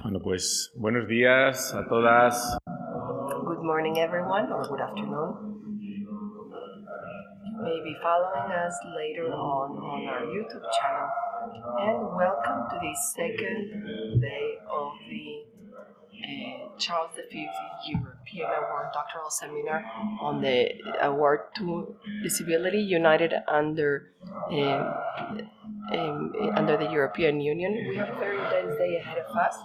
Bueno, pues buenos días a todas. Good morning, everyone, or good afternoon. You may be following us later on our YouTube channel. And welcome to the second day of the Charles V European Award Doctoral Seminar on the Award to Disability United under the European Union. We have a very intense day ahead of us.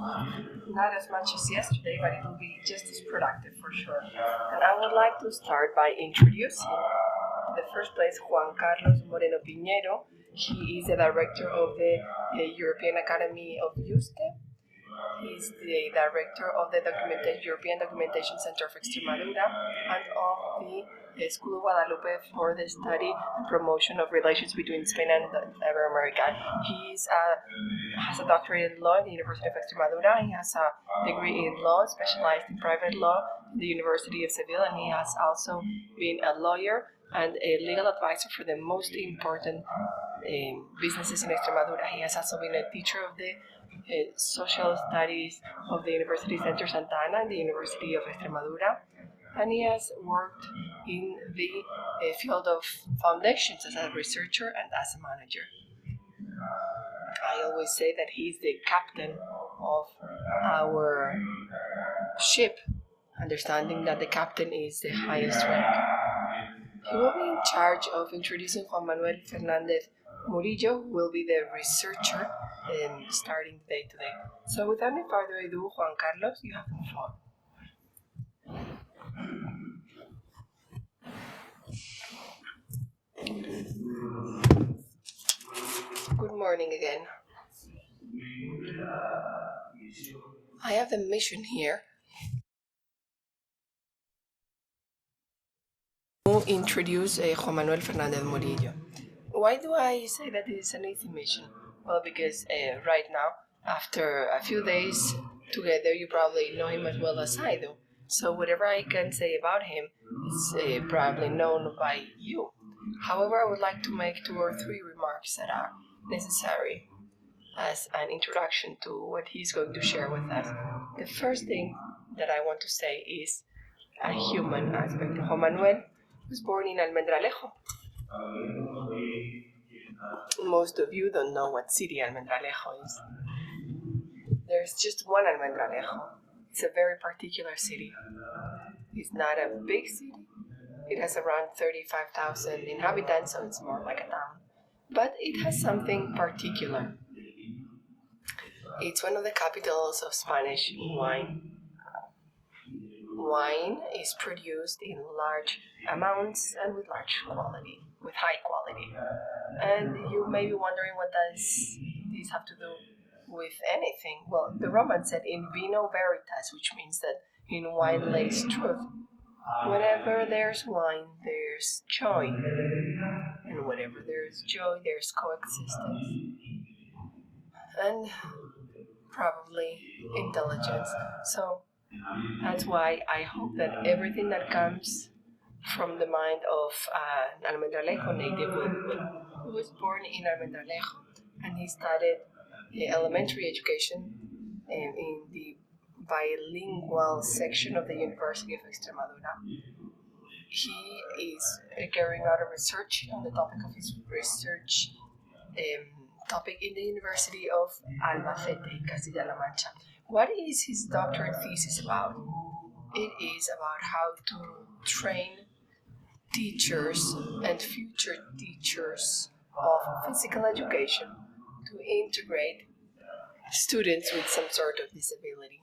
Not as much as yesterday, but it will be just as productive for sure. And I would like to start by introducing, in the first place, Juan Moreno Piñero. He is the director of the European Academy of Yuste. He's the director of the European Documentation Center of Extremadura and of the School of Guadalupe for the study and promotion of relations between Spain and the Ibero-American. He has a doctorate in law at the University of Extremadura. He has a degree in law, specialized in private law at the University of Seville, and he has also been a lawyer and a legal advisor for the most important businesses in Extremadura. He has also been a teacher of the social studies of the University Center Santa Ana and the University of Extremadura, and he has worked in the field of foundations as a researcher and as a manager. I always say that he's the captain of our ship, understanding that the captain is the highest rank. He will be in charge of introducing Juan Manuel Fernández Murillo, who will be the researcher starting the day today. So without any further ado, Juan Carlos, you have the floor. Good morning again. I have the mission here to introduce Juan Manuel Fernández Murillo. Why do I say that it is an easy mission? Well, because right now, after a few days together, you probably know him as well as I do. So whatever I can say about him is probably known by you. However, I would like to make 2 or 3 remarks that are necessary as an introduction to what he's going to share with us. The first thing that I want to say is a human aspect. Juan Manuel was born in Almendralejo. Most of you don't know what city Almendralejo is. There's just one Almendralejo. It's a very particular city. It's not a big city. It has around 35,000 inhabitants, so it's more like a town. But it has something particular. It's one of the capitals of Spanish wine. Wine is produced in large amounts and with high quality. And you may be wondering, what does this have to do with anything? Well, the Romans said in vino veritas, which means that in wine lays truth. Whenever there's wine, there's joy. And whenever there's joy, there's coexistence. And probably intelligence. So that's why I hope that everything that comes from the mind of an Almendralejo native will be well. He was born in Almendralejo, and he studied elementary education in the bilingual section of the University of Extremadura. He is carrying out a research on the topic of his research topic in the University of Albacete, Castilla-La, Mancha. What is his doctorate thesis about? It is about how to train teachers and future teachers of physical education to integrate students with some sort of disability.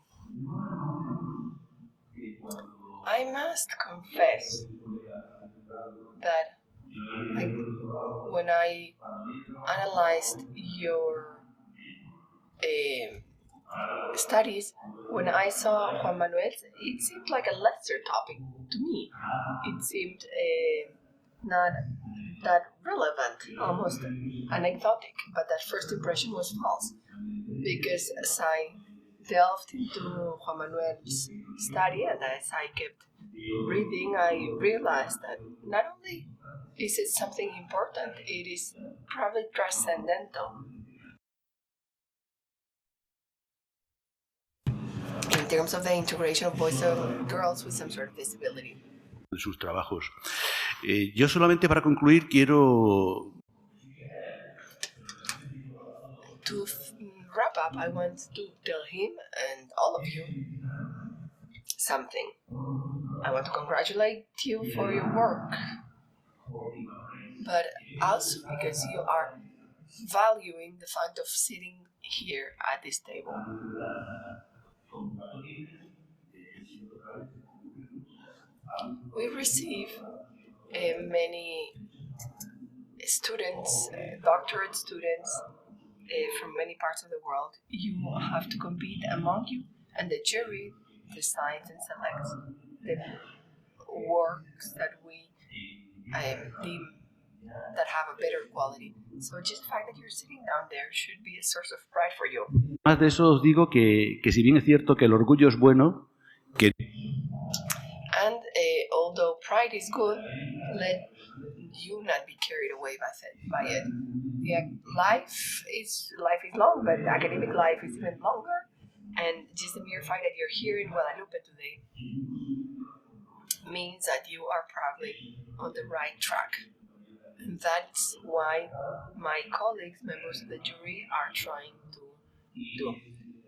I must confess that when I analyzed your studies, when I saw Juan Manuel, it seemed like a lesser topic to me. It seemed not that relevant, almost anecdotic, but that first impression was false, because as I delved into Juan Manuel's study and as I kept reading, I realized that not only is it something important, it is probably transcendental. in terms of the integration of boys and girls with some sort of disability. De sus trabajos. Yo solamente para concluir quiero... To wrap up, I want to tell him and all of you something. I want to congratulate you for your work, but also because you are valuing the fact of sitting here at this table. We receive many students, doctorate students from many parts of the world. You have to compete among you, and the jury decides and selects the works that we deem that have a better quality. So just the fact that you're sitting down there should be a source of pride for you. Más de eso os digo que si bien es cierto que el orgullo es bueno, que... And although pride is good, let you not be carried away by it. Life is long, but academic life is even longer. And just the mere fact that you're here in Guadalupe today means that you are probably on the right track. And that's why my colleagues, members of the jury, are trying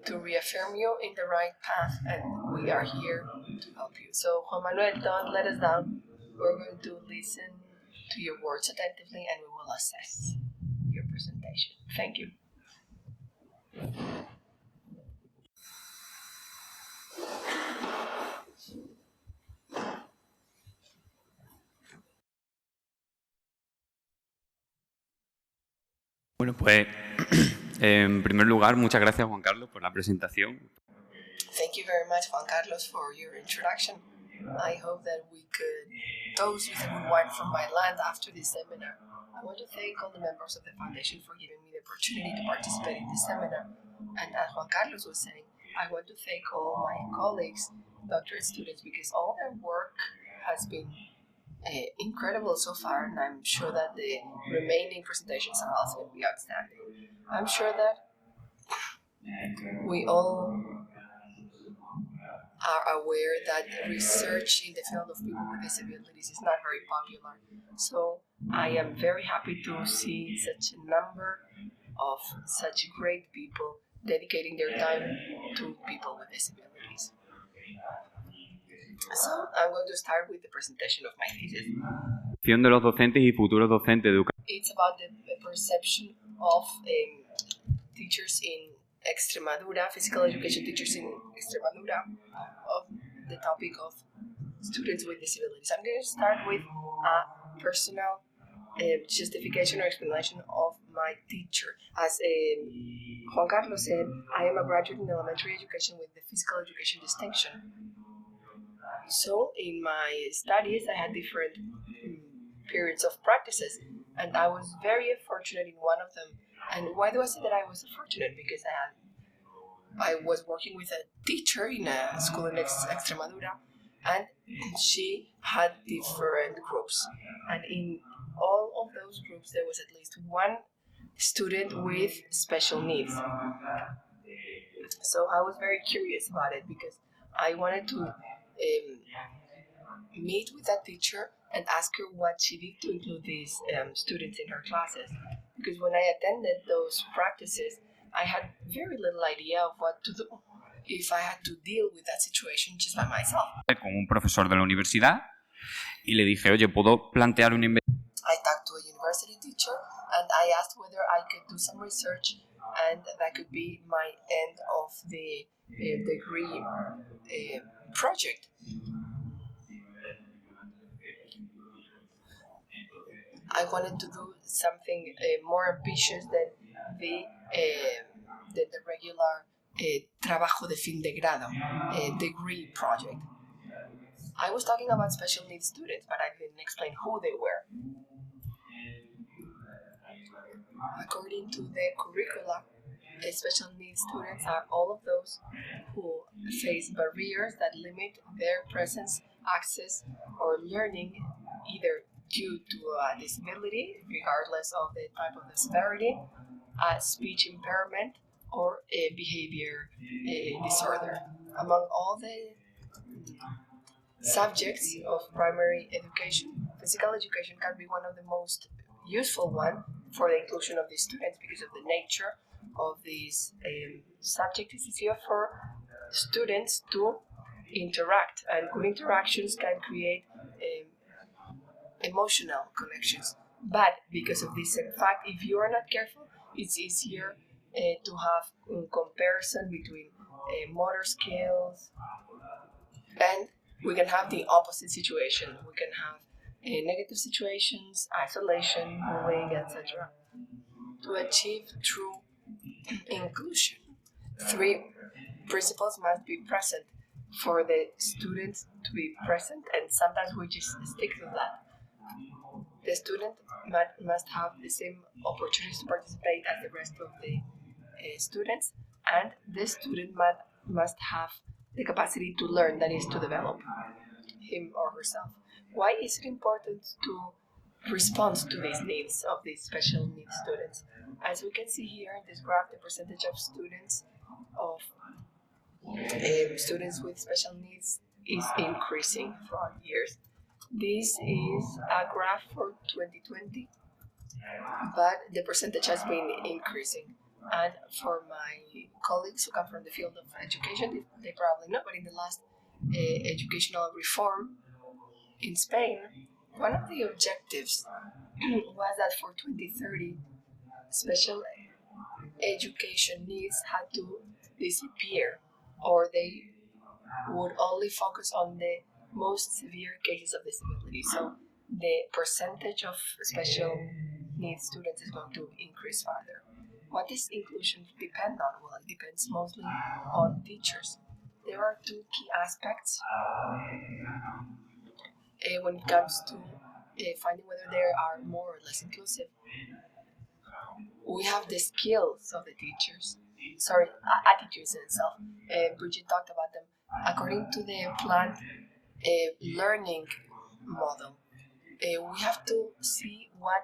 to reaffirm you in the right path, and we are here to help you. So, Juan Manuel, don't let us down. We're going to listen to your words attentively, and we will assess your presentation. Thank you. Bueno, pues en primer lugar, muchas gracias, Juan Carlos, por la presentación. Thank you very much, Juan Carlos, for your introduction. I hope that we could toast with a good wine from my land after this seminar. I want to thank all the members of the Foundation for giving me the opportunity to participate in this seminar. And as Juan Carlos was saying, I want to thank all my colleagues, doctorate students, because all their work has been incredible so far, and I'm sure that the remaining presentations are also going to be outstanding. I'm sure that we all are aware that research in the field of people with disabilities is not very popular. So I am very happy to see such a number of such great people dedicating their time to people with disabilities. So I'm going to start with the presentation of my thesis. De los docentes y futuros docentes de educación. It's about the perception of teachers in Extremadura, physical education teachers in Extremadura, of the topic of students with disabilities. I'm going to start with a personal justification or explanation of my teacher. As Juan Carlos said, I am a graduate in elementary education with the physical education distinction. So in my studies, I had different periods of practices, and I was very fortunate in one of them. And why do I say that I was fortunate? Because I was working with a teacher in a school in Extremadura, and she had different groups. And in all of those groups, there was at least one student with special needs. So I was very curious about it because I wanted to meet with that teacher and ask her what she did to include these students in her classes. Because when I attended those practices, I had very little idea of what to do if I had to deal with that situation just by myself. Con un profesor de la universidad y le dije, oye, ¿puedo plantear una investigación? I talked to a university teacher and I asked whether I could do some research and that could be my end of the degree project. I wanted to do something more ambitious than the regular trabajo de fin de grado degree project. I was talking about special needs students, but I didn't explain who they were. According to the curricula, special needs students are all of those who face barriers that limit their presence, access, or learning, either due to a disability, regardless of the type of the severity, a speech impairment, or a behavior disorder. among all the subjects of primary education, physical education can be one of the most useful one for the inclusion of these students because of the nature of this subject. It's easier for students to interact, and good interactions can create emotional connections. But because of this fact, if you are not careful, it's easier to have a comparison between motor skills, and we can have the opposite situation. We can have negative situations, isolation, bullying, etc. To achieve true inclusion, 3 principles must be present for the students to be present, and sometimes we just stick to that. The student must have the same opportunities to participate as the rest of the students, and the student must have the capacity to learn, that is, to develop him or herself. Why is it important to respond to these needs of these special needs students? As we can see here in this graph, the percentage of students with special needs is increasing throughout years. This is a graph for 2020, but the percentage has been increasing. And for my colleagues who come from the field of education, they probably know, but in the last educational reform in Spain, one of the objectives was that for 2030, special education needs had to disappear, or they would only focus on the most severe cases of disability. So the percentage of special needs students is going to increase further. What does inclusion depend on? Well, it depends mostly on teachers. There are 2 key aspects when it comes to finding whether they are more or less inclusive. We have the skills of the teachers, attitudes itself. Bridget talked about them. According to the planned learning model, we have to see what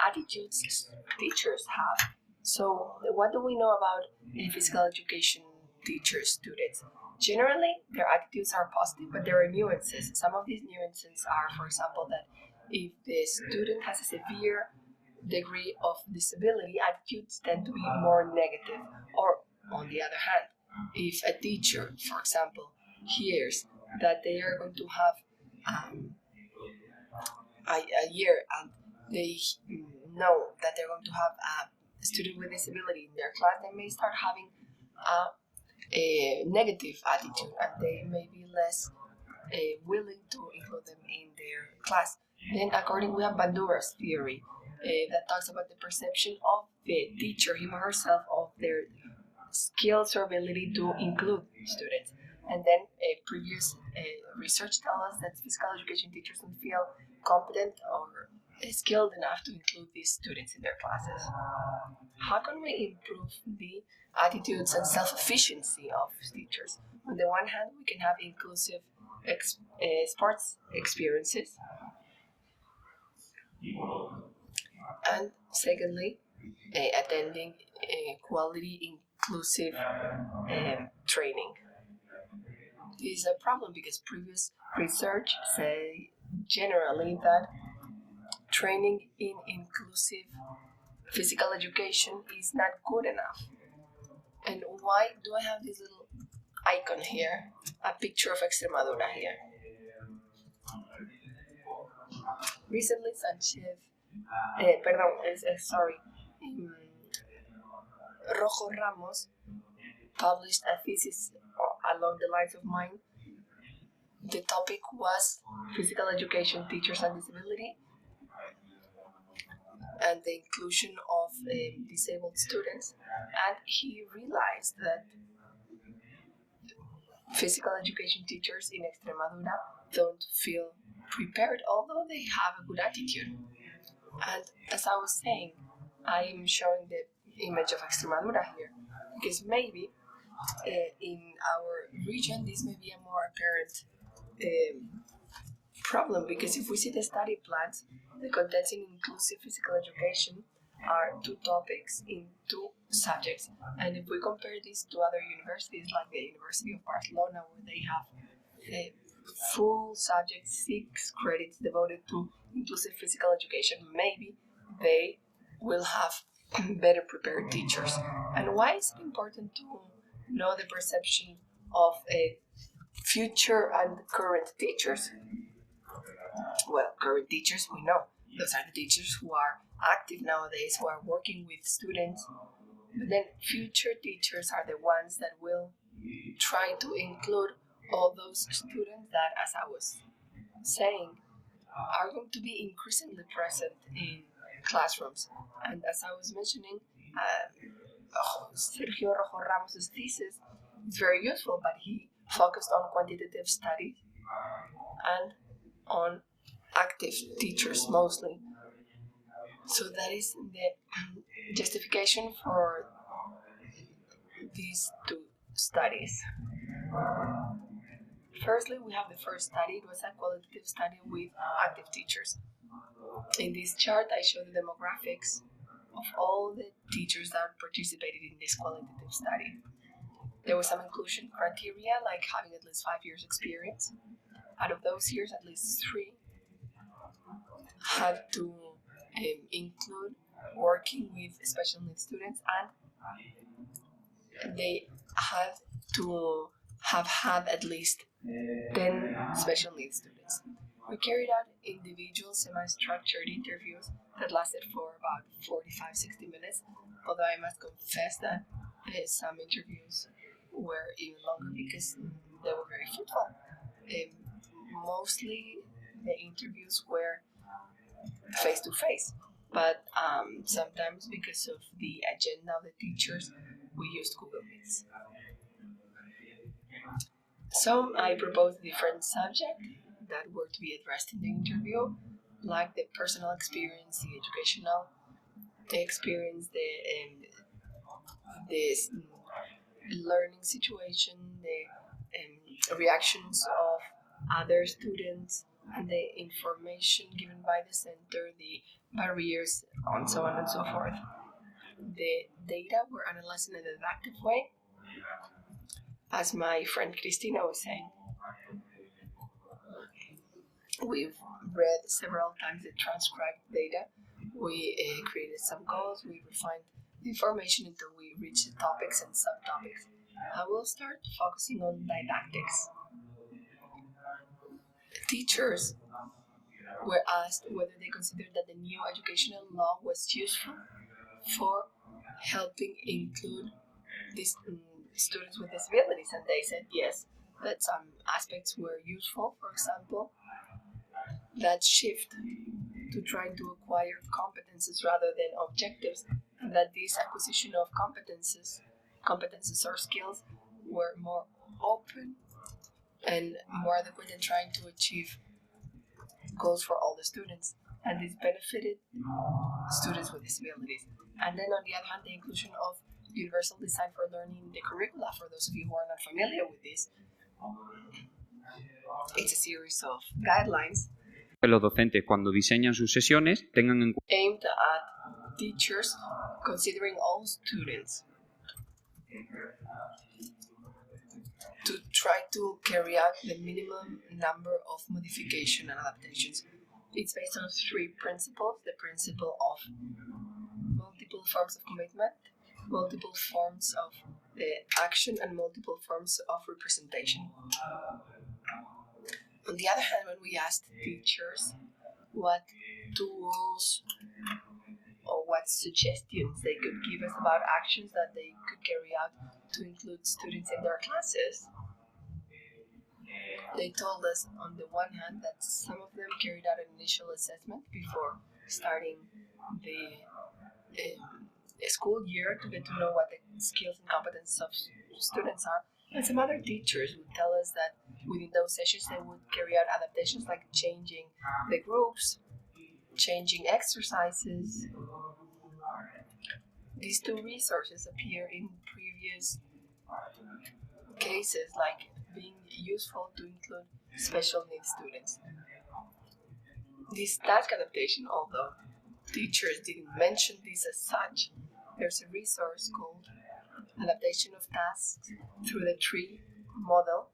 attitudes teachers have. So, what do we know about physical education teachers, students? Generally, their attitudes are positive, but there are nuances. Some of these nuances are, for example, that if the student has a severe degree of disability, attitudes tend to be more negative. Or, on the other hand, if a teacher, for example, hears that they are going to have a year and they know that they're going to have a student with disability in their class, they may start having a negative attitude, and they may be less willing to include them in their class. Then, we have Bandura's theory that talks about the perception of the teacher, him or herself, of their skills or ability to include students. And then previous research tells us that physical education teachers don't feel competent or skilled enough to include these students in their classes. How can we improve the attitudes and self-efficiency of teachers? On the one hand, we can have inclusive sports experiences. And secondly, attending quality inclusive training. This is a problem because previous research say generally that training in inclusive physical education is not good enough. And why do I have this little icon here? A picture of Extremadura here. Recently, Rojo Ramos published a thesis along the lines of mine. The topic was physical education teachers and disability and the inclusion of disabled students, and he realized that physical education teachers in Extremadura don't feel prepared, although they have a good attitude. And as I was saying, I am showing the image of Extremadura here because maybe in our region this may be a more apparent problem, because if we see the study plans, the contents in inclusive physical education are 2 topics in 2 subjects. And if we compare this to other universities like the University of Barcelona, where they have a full subject, 6 credits devoted to inclusive physical education, maybe they will have better prepared teachers. And why is it important to know the perception of future and current teachers? Well, current teachers, we know. Those are the teachers who are active nowadays, who are working with students. But then future teachers are the ones that will try to include all those students that, as I was saying, are going to be increasingly present in classrooms. And as I was mentioning, Sergio Rojo Ramos' thesis is very useful, but he focused on quantitative studies and on active teachers mostly. So that is the justification for these 2 studies. Firstly, we have the first study. It was a qualitative study with active teachers. In this chart, I show the demographics of all the teachers that participated in this qualitative study. There was some inclusion criteria, like having at least 5 years experience. Out of those years, at least 3 had to include working with special needs students, and they had to have had at least 10 special needs students. We carried out individual semi-structured interviews that lasted for about 45-60 minutes, although I must confess that some interviews were even longer because they were very fruitful. Mostly the interviews were face-to-face, but sometimes because of the agenda of the teachers, we used Google Meets. So I proposed different subjects that were to be addressed in the interview, like the personal experience, the educational experience, the learning situation, the reactions of other students, and the information given by the center, the barriers, and so on and so forth. The data were analyzed in a deductive way, as my friend Cristina was saying. We've read several times the transcribed data. We created some goals, we refined the information until we reached the topics and subtopics. I will start focusing on didactics. Teachers were asked whether they considered that the new educational law was useful for helping include these students with disabilities, and they said yes, that some aspects were useful. For example, that shift to trying to acquire competences rather than objectives, and that this acquisition of competences or skills were more open and more adequate in trying to achieve goals for all the students, and this benefited students with disabilities. And then on the other hand, the inclusion of universal design for learning in the curricula. For those of you who are not familiar with this, it's a series of guidelines Que los docentes, cuando diseñan sus sesiones, tengan en cuenta aimed at teachers considering all students to try to carry out the minimum number of modification and adaptations. It's based on 3 principles: the principle of multiple forms of commitment, multiple forms of action, and multiple forms of representation. On the other hand, when we asked teachers what tools or what suggestions they could give us about actions that they could carry out to include students in their classes, they told us on the one hand that some of them carried out an initial assessment before starting the school year to get to know what the skills and competences of students are. And some other teachers would tell us that within those sessions they would carry out adaptations like changing the groups, changing exercises. These 2 resources appear in previous cases, like being useful to include special needs students. This task adaptation, although teachers didn't mention this as such, there's a resource called Adaptation of Tasks through the Tree Model.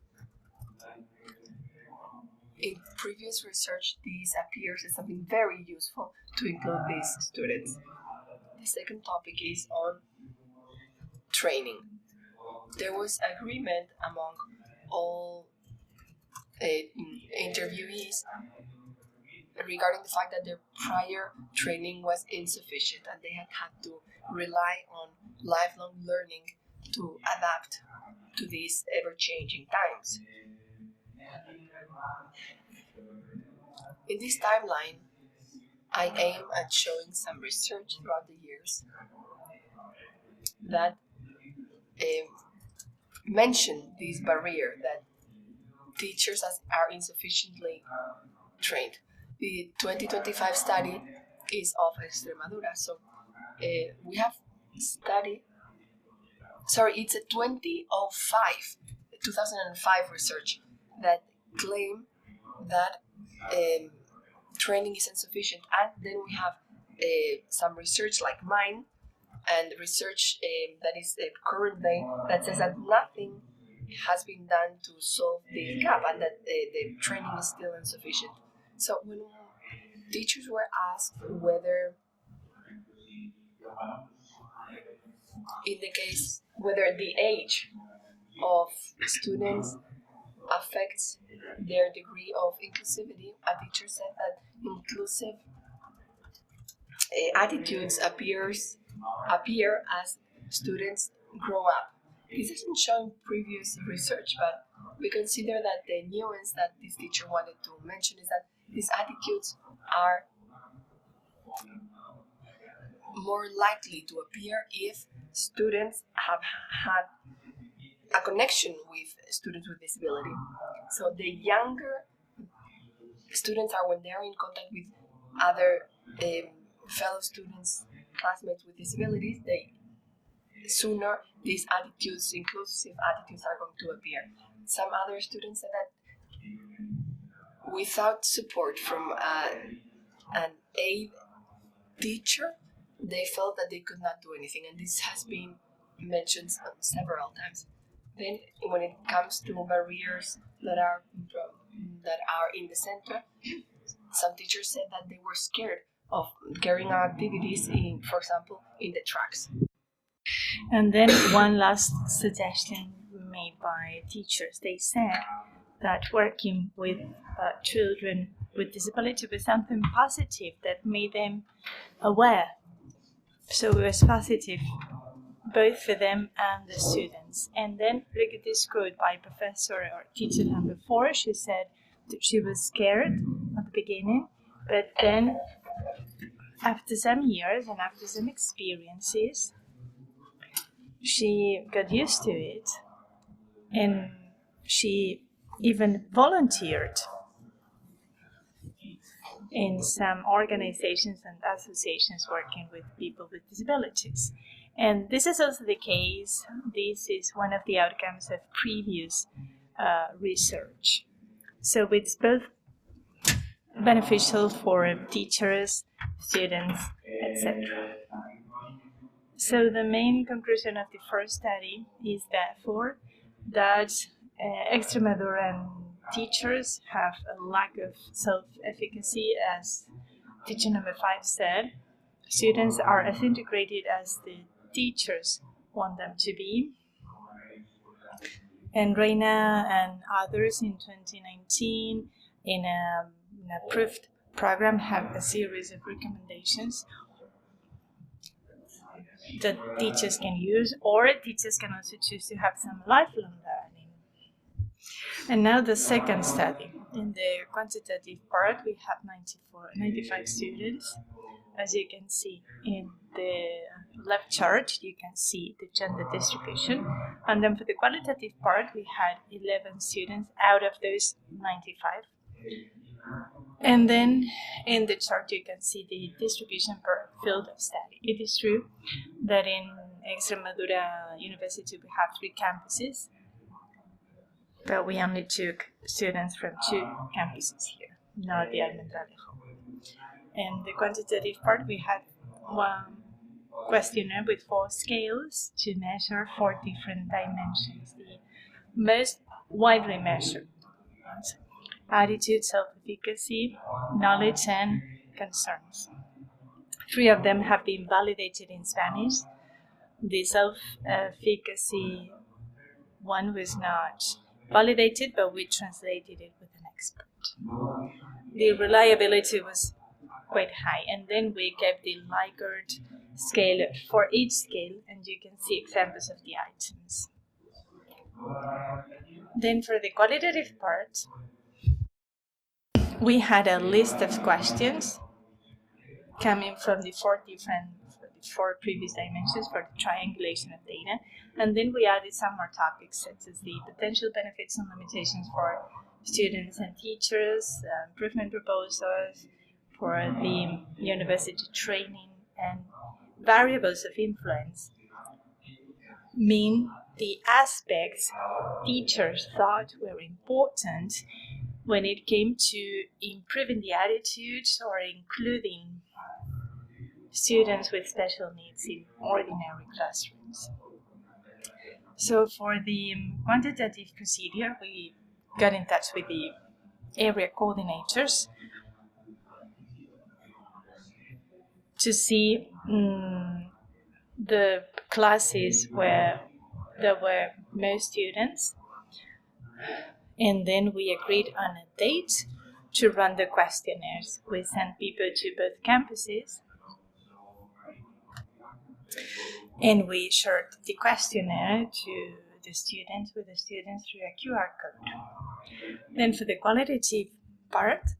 In previous research, this appears as something very useful to include these students. The second topic is on training. There was agreement among all interviewees regarding the fact that their prior training was insufficient and they had to rely on lifelong learning to adapt to these ever-changing times. In this timeline, I aim at showing some research throughout the years that mention this barrier that teachers are insufficiently trained. The 2025 study is of Extremadura, so we have studied. Sorry, it's a 2005 research that claim that training is insufficient, and then we have some research like mine and research that is current day that says that nothing has been done to solve this gap and that the training is still insufficient. So when teachers were asked whether, in the case, whether the age of students affects their degree of inclusivity, a teacher said that inclusive attitudes appear as students grow up. This isn't shown in previous research, but we consider that the nuance that this teacher wanted to mention is that these attitudes are more likely to appear if students have had a connection with students with disability. So the younger students are when they are in contact with other fellow students, classmates with disabilities, sooner these attitudes, inclusive attitudes, are going to appear. Some other students said that without support from an aid teacher, they felt that they could not do anything, and this has been mentioned several times. Then, when it comes to barriers that are in the center, some teachers said that they were scared of carrying out activities in, for example, in the tracks. And then one last suggestion made by teachers. They said that working with children with disability was something positive that made them aware. So it was positive both for them and the students. And then look at this quote by professor or teacher number 4. She said that she was scared at the beginning, but then after some years and after some experiences, she got used to it, and she even volunteered in some organizations and associations working with people with disabilities. And this is also the case. This is one of the outcomes of previous research. So it's both beneficial for teachers, students, etc. So the main conclusion of the first study is therefore that Extremadura teachers have a lack of self-efficacy, as teacher number 5 said. Students are as integrated as the teachers want them to be. And Reina and others in 2019, in an approved program, have a series of recommendations that teachers can use, or teachers can also choose to have some lifelong learning. And now the second study. In the quantitative part, we have 95 students. As you can see in the left chart, you can see the gender distribution. And then for the qualitative part, we had 11 students out of those 95. And then in the chart, you can see the distribution per field of study. It is true that in Extremadura University, we have 3 campuses, but we only took students from 2 campuses here, not the Almendralejo. In the quantitative part, we had one questionnaire with 4 scales to measure 4 different dimensions, the most widely measured ones: attitude, self-efficacy, knowledge, and concerns. 3 of them have been validated in Spanish. The self-efficacy one was not validated, but we translated it with an expert. The reliability was quite high, and then we kept the Likert scale for each scale, and you can see examples of the items. Then for the qualitative part, we had a list of questions coming from the 4 previous dimensions for the triangulation of data, and then we added some more topics such as the potential benefits and limitations for students and teachers, improvement proposals for the university training, and variables of influence, mean the aspects teachers thought were important when it came to improving the attitudes or including students with special needs in ordinary classrooms. So for the quantitative procedure, we got in touch with the area coordinators to see the classes where there were most students, and then we agreed on a date to run the questionnaires. We sent people to both campuses, and we shared the questionnaire to the students with the students through a QR code. Then for the qualitative part,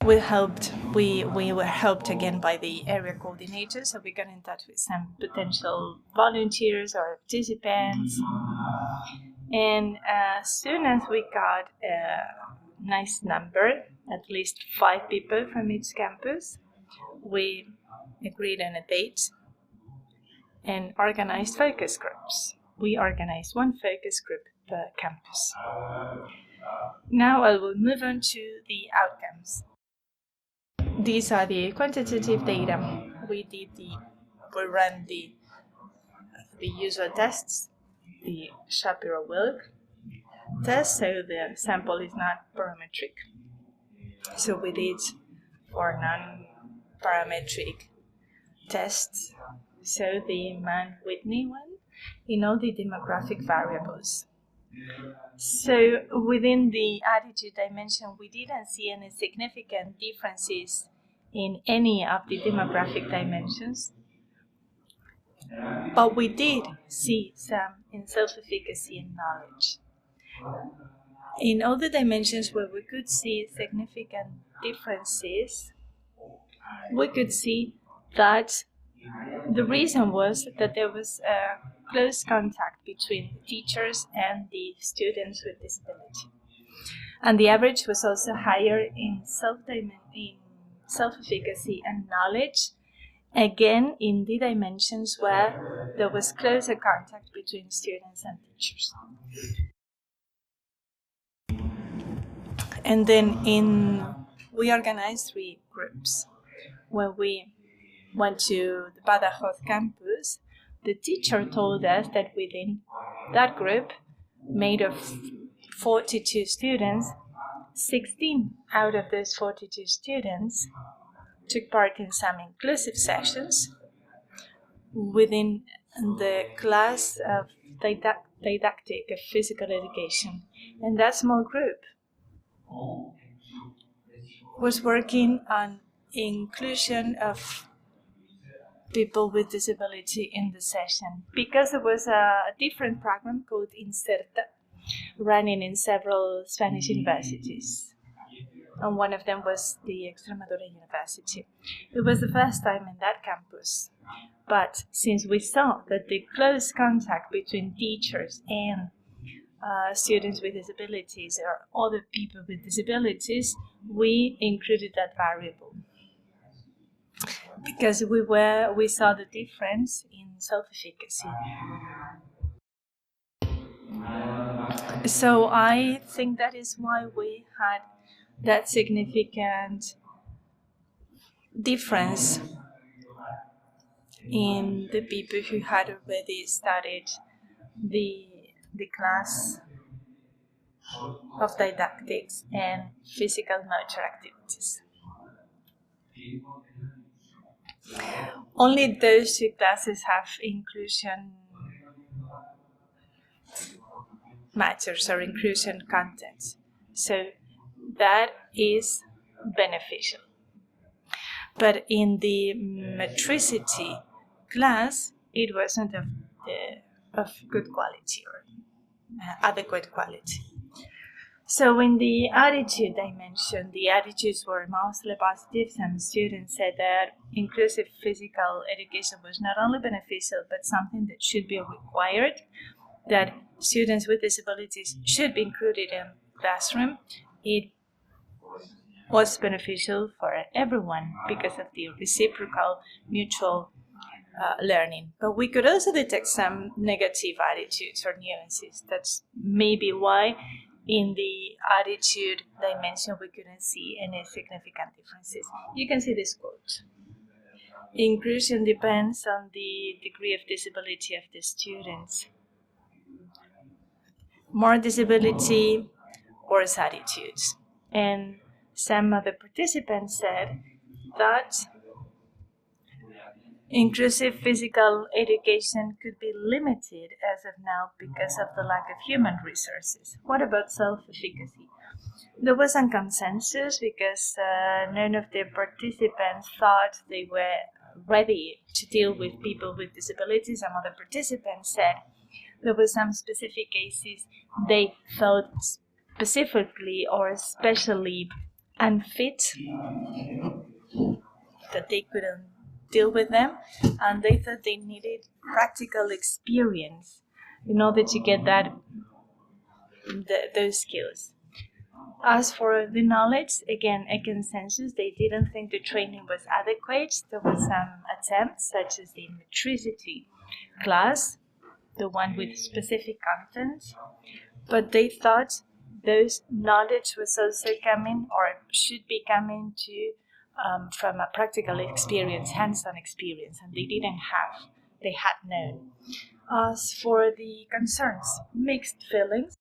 we were helped again by the area coordinators, so we got in touch with some potential volunteers or participants. And as soon as we got a nice number, at least 5 people from each campus, we agreed on a date and organized focus groups. We organized 1 focus group per campus. Now I will move on to the outcomes. These are the quantitative data. We ran the usual tests, the Shapiro-Wilk test, so the sample is not parametric. So we did 4 non-parametric tests, so the Mann-Whitney one, in all the demographic variables. So within the attitude dimension, we didn't see any significant differences in any of the demographic dimensions, but we did see some in self-efficacy and knowledge. In all the dimensions where we could see significant differences, we could see that the reason was that there was a close contact between the teachers and the students with disability. And the average was also higher in self-efficacy and knowledge, again in the dimensions where there was closer contact between students and teachers. And then we organized 3 groups. When we went to the Badajoz campus, the teacher told us that within that group, made of 42 students, 16 out of those 42 students took part in some inclusive sessions within the class of didactic of physical education. And that small group was working on inclusion of people with disability in the session, because there was a different program called Inserta running in several Spanish universities, and one of them was the Extremadura University. It was the first time in that campus, but since we saw that the close contact between teachers and students with disabilities or other people with disabilities, we included that variable, because we saw the difference in self-efficacy. So I think that is why we had that significant difference in the people who had already studied the class of didactics and physical motor activities. Only those two classes have inclusion matters or inclusion content. So that is beneficial. But in the metricity class, it wasn't of good quality or adequate quality. So in the attitude dimension, the attitudes were mostly positive. Some students said that inclusive physical education was not only beneficial, but something that should be required, that students with disabilities should be included in the classroom. It was beneficial for everyone because of the reciprocal mutual learning. But we could also detect some negative attitudes or nuances. That's maybe why in the attitude dimension we couldn't see any significant differences. You can see this quote. Inclusion depends on the degree of disability of the students. More disability, worse attitudes. And some other participants said that inclusive physical education could be limited as of now because of the lack of human resources. What about self-efficacy? There was some consensus because none of the participants thought they were ready to deal with people with disabilities. Some other participants said there were some specific cases they felt specifically or especially unfit, that they couldn't deal with them, and they thought they needed practical experience in order to get those skills. As for the knowledge, again, a consensus. They didn't think the training was adequate. There were some attempts, such as the metricity class, the one with specific content, but they thought those knowledge was also coming or should be coming to from a practical experience, hands-on experience, and they didn't have, they had none. As for the concerns, mixed feelings.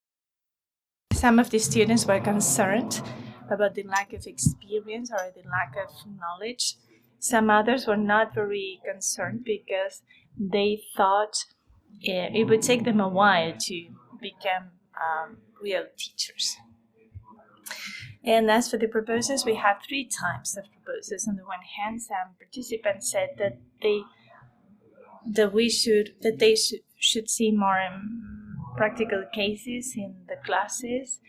Some of the students were concerned about the lack of experience or the lack of knowledge. Some others were not very concerned because they thought it would take them a while to become real teachers. And as for the proposals, we have 3 types of proposals. On the one hand, some participants said that they should see more practical cases in the classes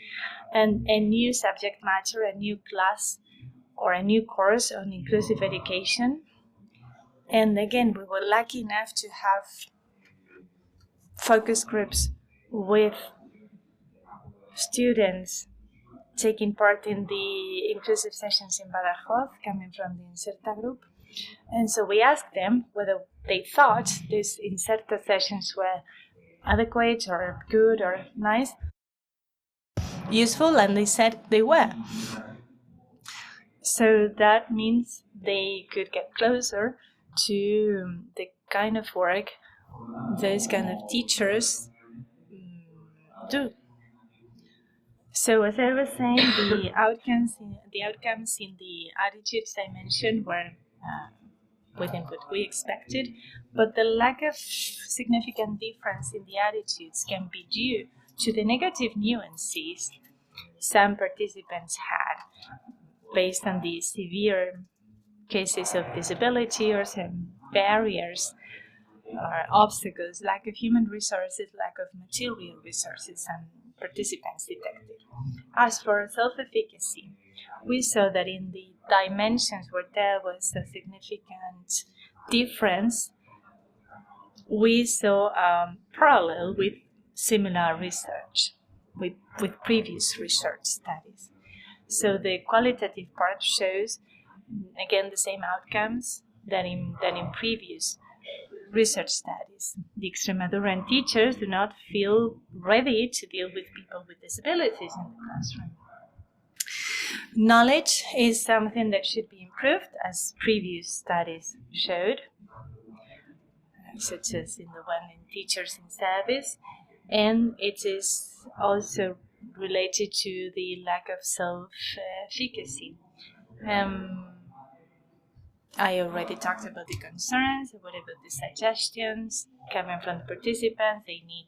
and a new subject matter, a new class or a new course on inclusive education. And again, we were lucky enough to have focus groups with students taking part in the inclusive sessions in Badajoz, coming from the Inserta group. And so we asked them whether they thought these Inserta sessions were adequate or good or nice, useful, and they said they were. So that means they could get closer to the kind of work those kind of teachers do. So as I was saying, the outcomes in the attitudes dimension were within what we expected, but the lack of significant difference in the attitudes can be due to the negative nuances some participants had based on the severe cases of disability or some barriers or obstacles, lack of human resources, lack of material resources, some participants detected. As for self-efficacy, we saw that in the dimensions where there was a significant difference, we saw parallel with similar research, with previous research studies. So the qualitative part shows, again, the same outcomes than in previous research studies. The Extremaduran teachers do not feel ready to deal with people with disabilities in the classroom. Knowledge is something that should be improved, as previous studies showed, such as in the one in teachers in service, and it is also related to the lack of self-efficacy. I already talked about the concerns, what about the suggestions coming from the participants. They need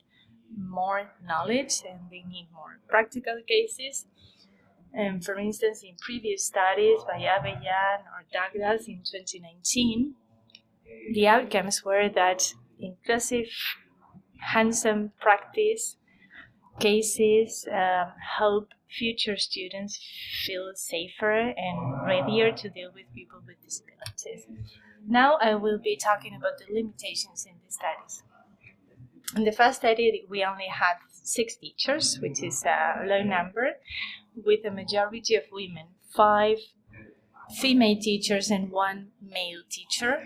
more knowledge and they need more practical cases. For instance, in previous studies by Aveyan or Douglas in 2019, the outcomes were that inclusive, hands-on practice cases help future students feel safer and readier to deal with people with disabilities. Now I will be talking about the limitations in the studies. In the first study, we only had 6 teachers, which is a low number, with a majority of women, 5 female teachers and 1 male teacher.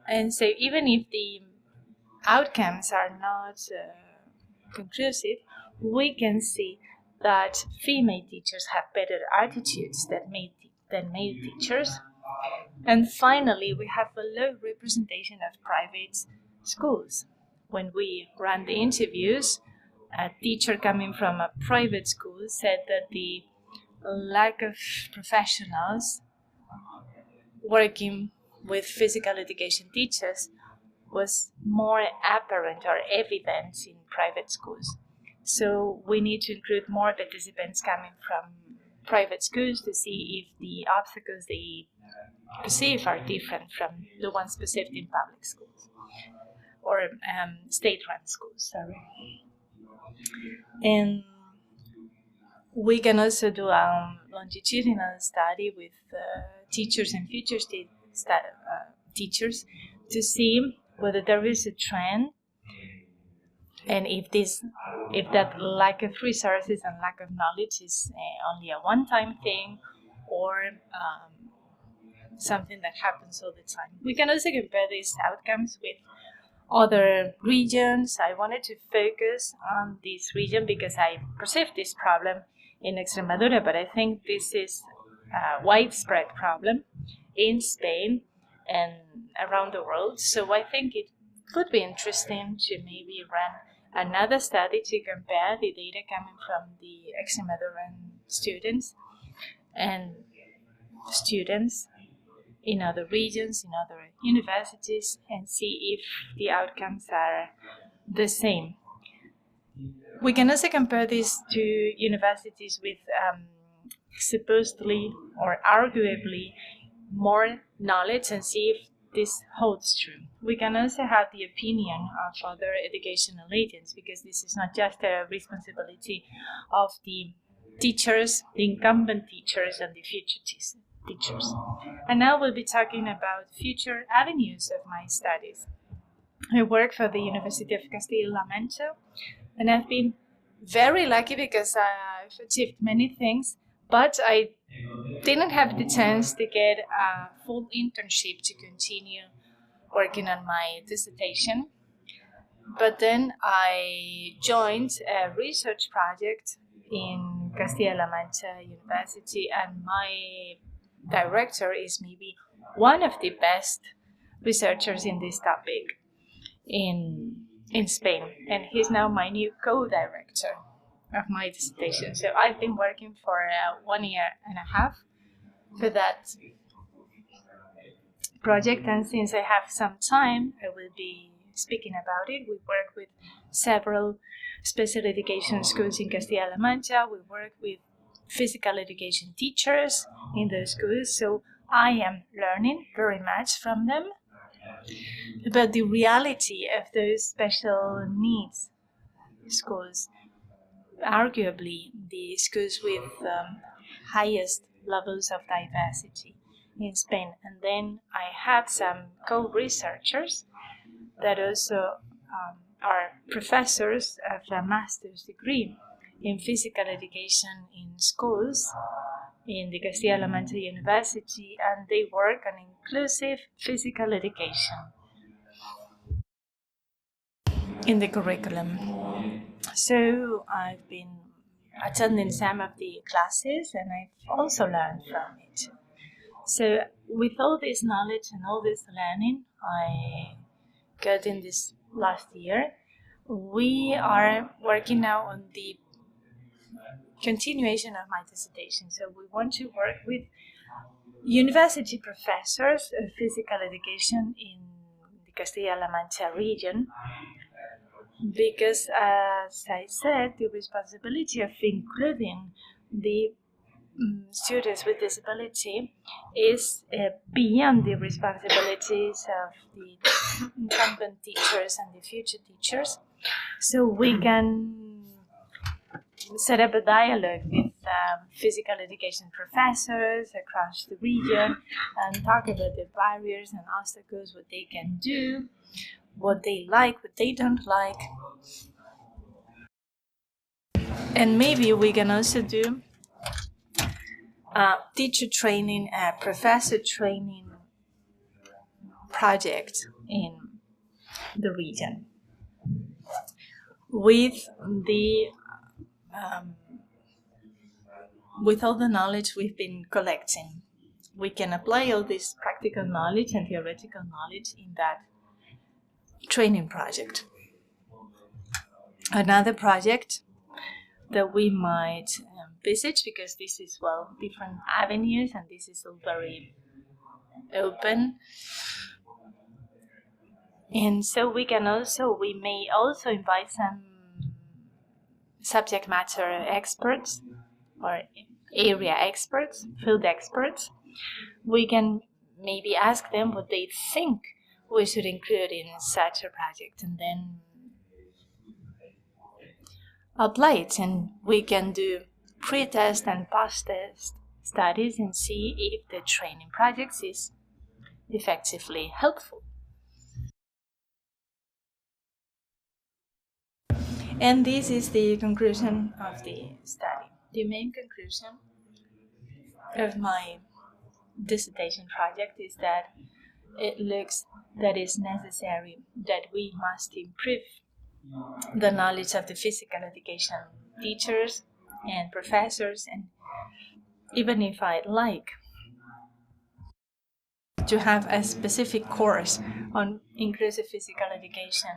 And so even if the outcomes are not conclusive, we can see that female teachers have better attitudes than male teachers. And finally, we have a low representation of private schools. When we ran the interviews, a teacher coming from a private school said that the lack of professionals working with physical education teachers was more apparent or evident in private schools. So we need to include more participants coming from private schools to see if the obstacles they perceive are different from the ones perceived in public schools or state-run schools. And we can also do a longitudinal study with teachers and future teachers to see whether there is a trend and if that lack of resources and lack of knowledge is only a one-time thing or something that happens all the time. We can also compare these outcomes with other regions. I wanted to focus on this region because I perceive this problem in Extremadura, but I think this is a widespread problem in Spain and around the world. So I think it could be interesting to maybe run another study to compare the data coming from the Extremaduran students and students in other regions, in other universities, and see if the outcomes are the same. We can also compare this to universities with supposedly or arguably more knowledge and see if this holds true. We can also have the opinion of other educational agents because this is not just a responsibility of the teachers, the incumbent teachers, and the future teachers. And now we'll be talking about future avenues of my studies. I work for the University of Castilla-La Mancha, and I've been very lucky because I've achieved many things, but I didn't have the chance to get a full internship to continue working on my dissertation. But then I joined a research project in Castilla-La Mancha University, and my director is maybe one of the best researchers in this topic in Spain, and he's now my new co-director of my dissertation. So I've been working for 1 year and a half for that project, and since I have some time, I will be speaking about it. We work with several special education schools in Castilla-La Mancha. We work with physical education teachers in those schools, so I am learning very much from them about the reality of those special needs schools, arguably the schools with highest levels of diversity in Spain. And then I have some co-researchers that also are professors of a master's degree in physical education in schools in the Castilla-La Mancha University, and they work on inclusive physical education in the curriculum. So I've been attending some of the classes, and I've also learned from it. So with all this knowledge and all this learning I got in this last year, we are working now on the continuation of my dissertation. So we want to work with university professors of physical education in the Castilla-La Mancha region, because, as I said, the responsibility of including the students with disability is beyond the responsibilities of the incumbent teachers and the future teachers. So we can set up a dialogue with physical education professors across the region and talk about the barriers and obstacles, what they can do, what they like, what they don't like. And maybe we can also do teacher training, professor training project in the region with all the knowledge we've been collecting. We can apply all this practical knowledge and theoretical knowledge in that training project. Another project that we might visit, because this is, well, different avenues and this is all very open. And so we may also invite some subject matter experts or area experts, field experts. We can maybe ask them what they think we should include in such a project, and then apply it. And we can do pre-test and post-test studies and see if the training projects is effectively helpful. And this is the conclusion of the study. The main conclusion of my dissertation project is that it looks that it's necessary that we must improve the knowledge of the physical education teachers and professors, and even if I'd like to have a specific course on inclusive physical education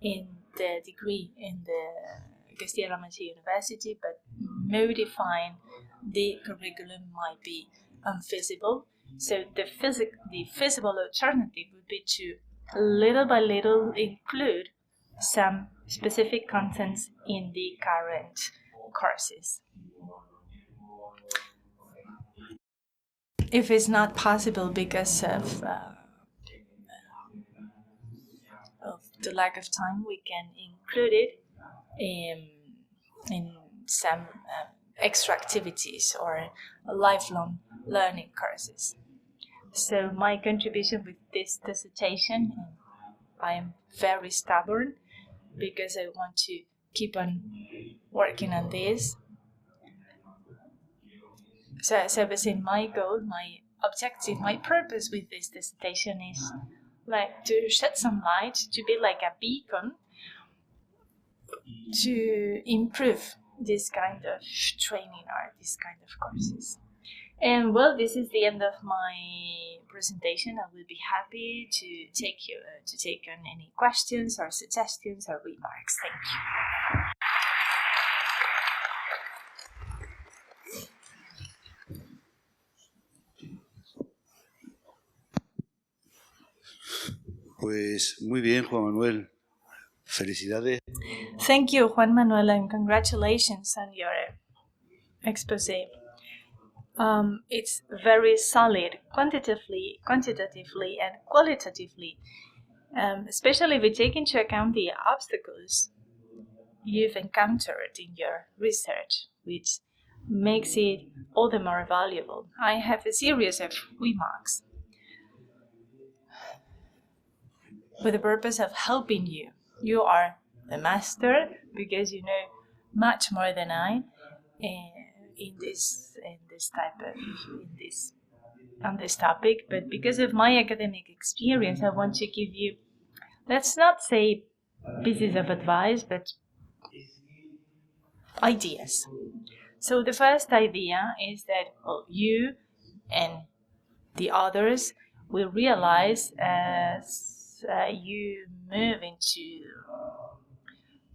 in the degree in the Castilla-La Mancha University, but modifying the curriculum might be unfeasible. So the feasible alternative would be to little by little include some specific contents in the current courses. If it's not possible because of the lack of time, we can include it in some extra activities or lifelong learning courses. So my contribution with this dissertation, I am very stubborn because I want to keep on working on this. So as I was saying, my goal, my objective, my purpose with this dissertation is like to shed some light, to be like a beacon, to improve this kind of training or this kind of courses. And well, this is the end of my presentation. I will be happy to take on any questions or suggestions or remarks. Thank you. Pues muy bien, Juan Manuel. Felicidades. Thank you, Juan Manuel, and congratulations on your exposé. It's very solid, quantitatively and qualitatively, especially if we take into account the obstacles you've encountered in your research, which makes it all the more valuable. I have a series of remarks with the purpose of helping you. You are the master because you know much more than I on this topic. But because of my academic experience, I want to give you, let's not say pieces of advice, but ideas. So the first idea is that you and the others will realize as you move into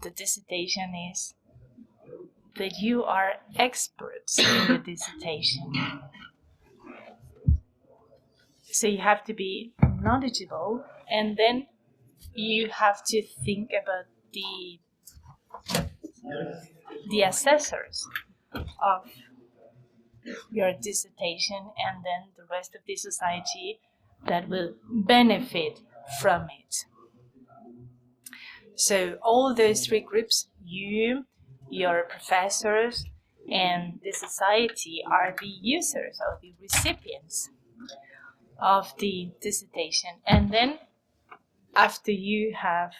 the dissertation is that you are experts in the dissertation. So you have to be knowledgeable, and then you have to think about the assessors of your dissertation and then the rest of the society that will benefit from it. So all those three groups, you, your professors, and the society are the users or the recipients of the dissertation. And then after you have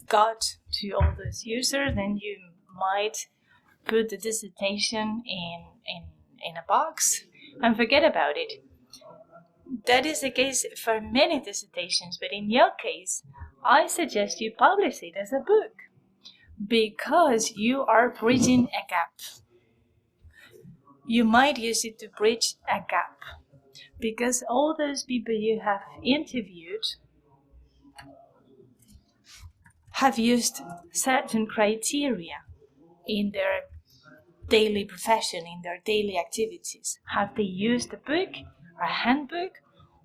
got to all those users, then you might put the dissertation in a box and forget about it. That is the case for many dissertations, but in your case, I suggest you publish it as a book because you are bridging a gap. You might use it to bridge a gap because all those people you have interviewed have used certain criteria in their daily profession, in their daily activities. Have they used a book, a handbook,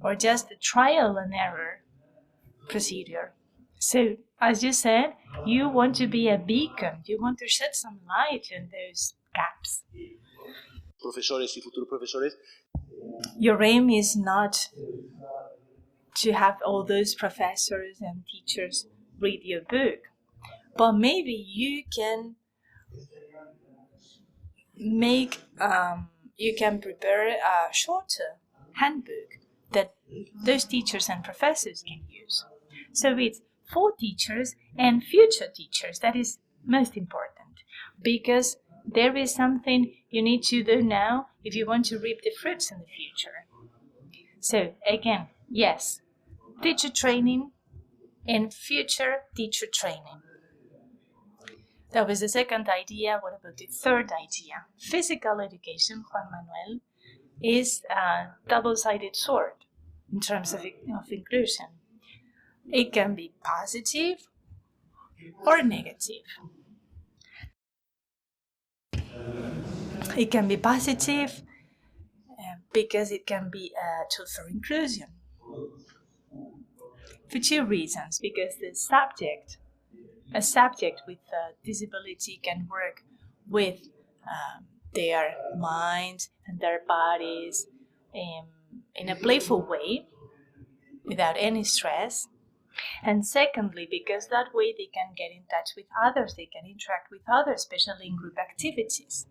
or just a trial and error procedure? So, as you said, you want to be a beacon. You want to shed some light on those gaps. Profesores y futuros profesores. Your aim is not to have all those professors and teachers read your book, but maybe you can prepare a shorter handbook that those teachers and professors can use. So it's for teachers and future teachers. That is most important because there is something you need to do now if you want to reap the fruits in the future. So again, yes, teacher training and future teacher training. That was the second idea. What about the third idea? Physical education, Juan Manuel, is a double-sided sword in terms of inclusion. It can be positive or negative. It can be positive because it can be a tool for inclusion. For two reasons, because a subject with a disability can work with their minds and their bodies in a playful way without any stress. And secondly, because that way they can get in touch with others, they can interact with others, especially in group activities.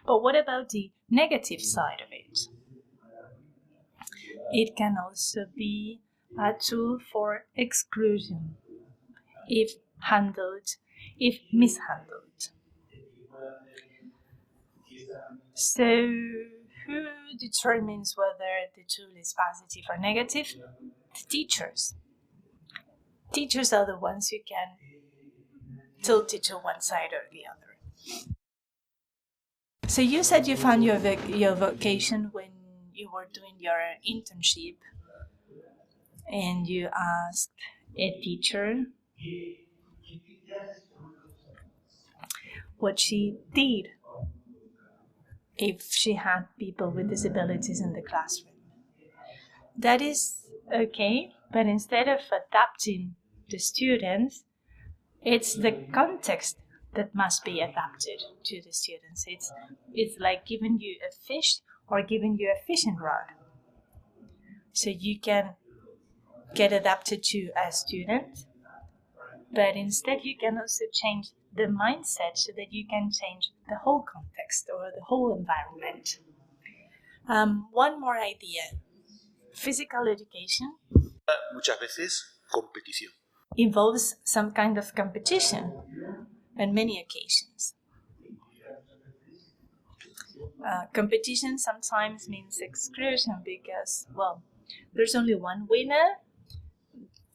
But what about the negative side of it? It can also be a tool for exclusion if mishandled. So, who determines whether the tool is positive or negative? The teachers. Teachers are the ones who can tilt it to one side or the other. So you said you found your vocation when you were doing your internship and you asked a teacher what she did if she had people with disabilities in the classroom. That is okay, but instead of adapting the students, it's the context that must be adapted to the students. It's like giving you a fish or giving you a fishing rod. So you can get adapted to a student, but instead you can also change the mindset so that you can change the whole context or the whole environment. One more idea. Physical education Muchas veces competición. Involves some kind of competition on many occasions. Competition sometimes means exclusion because, well, there's only one winner,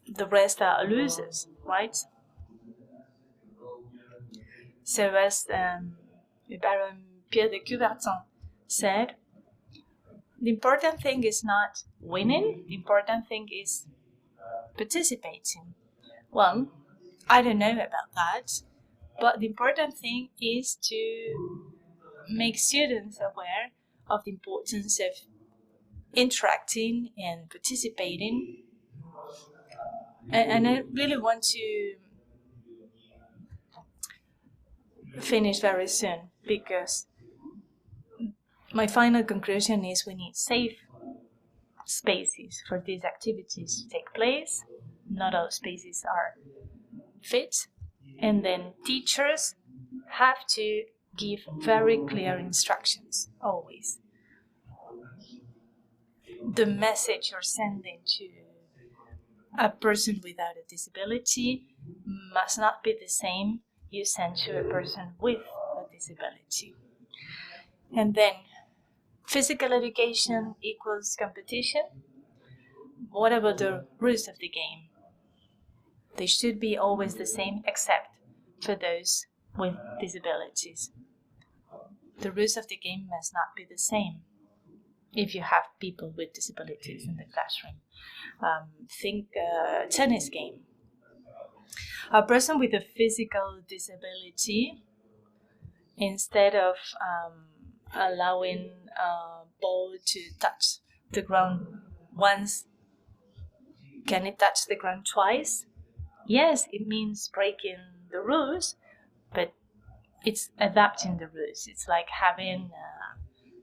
the rest are losers, right? So as Pierre de Coubertin said, the important thing is not winning, the important thing is participating. Well, I don't know about that, but the important thing is to make students aware of the importance of interacting and participating. And I really want to finish very soon, because my final conclusion is we need safe spaces for these activities to take place. Not all spaces are fit. And then teachers have to give very clear instructions, always. The message you're sending to a person without a disability must not be the same you send to a person with a disability. And then, physical education equals competition. What about the rules of the game? They should be always the same, except for those with disabilities. The rules of the game must not be the same if you have people with disabilities in the classroom. Think tennis game. A person with a physical disability, instead of allowing a ball to touch the ground once, can it touch the ground twice? Yes, it means breaking the rules, but it's adapting the rules. It's like having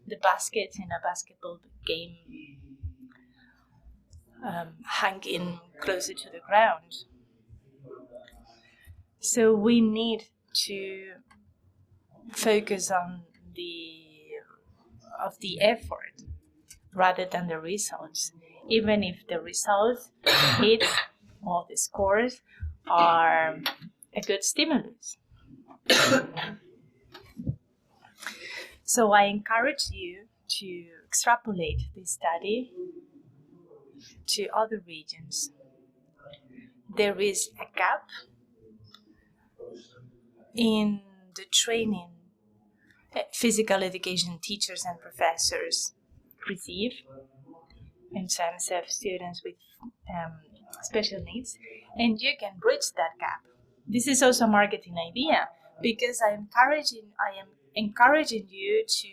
the basket in a basketball game hanging closer to the ground. So we need to focus on the effort rather than the results, even if the results, hits, or the scores are a good stimulus. So I encourage you to extrapolate this study to other regions. There is a gap in the training physical education teachers and professors receive in terms of students with special needs, and you can bridge that gap. This is also a marketing idea, because I am encouraging you to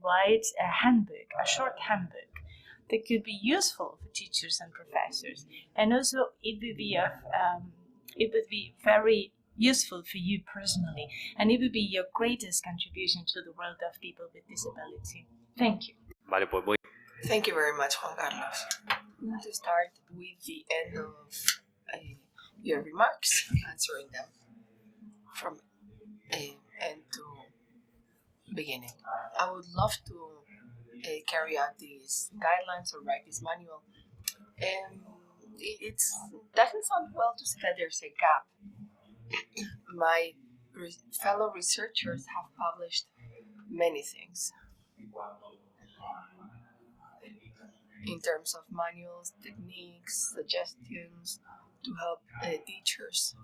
write a handbook, a short handbook that could be useful for teachers and professors, and also it would be very useful for you personally, and it would be your greatest contribution to the world of people with disability. Thank you. Vale, pues voy. Thank you very much, Juan Carlos. To start with the end of your remarks, answering them from end to beginning. I would love to carry out these guidelines or write this manual. It doesn't sound well to say that there's a gap. My fellow researchers have published many things in terms of manuals, techniques, suggestions to help teachers.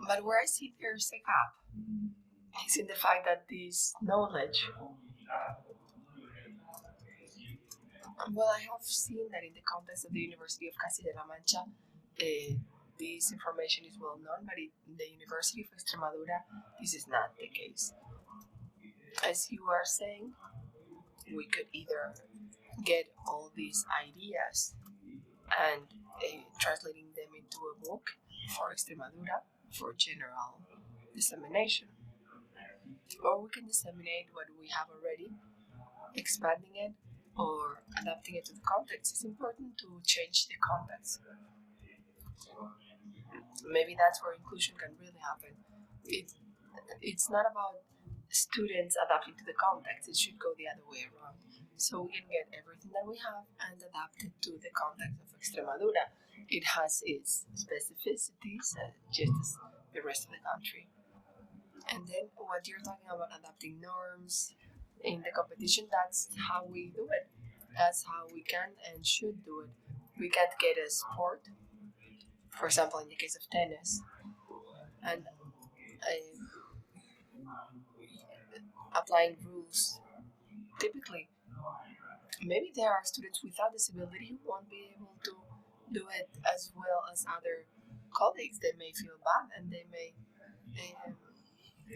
But where I see there's a gap is in the fact that this knowledge, well, I have seen that in the context of the University of Castilla-La Mancha, this information is well known, but in the University of Extremadura, this is not the case. As you are saying, we could either get all these ideas and translating them into a book for Extremadura for general dissemination, or we can disseminate what we have already, expanding it or adapting it to the context. It's important to change the context. Maybe that's where inclusion can really happen. It's not about students adapting to the context. It should go the other way around. So we can get everything that we have and adapt it to the context of Extremadura. It has its specificities, just as the rest of the country. And then what you're talking about, adapting norms in the competition, that's how we do it. That's how we can and should do it. We can't get a sport, for example, in the case of tennis, and applying rules. Typically, maybe there are students without disability who won't be able to do it as well as other colleagues. They may feel bad and they may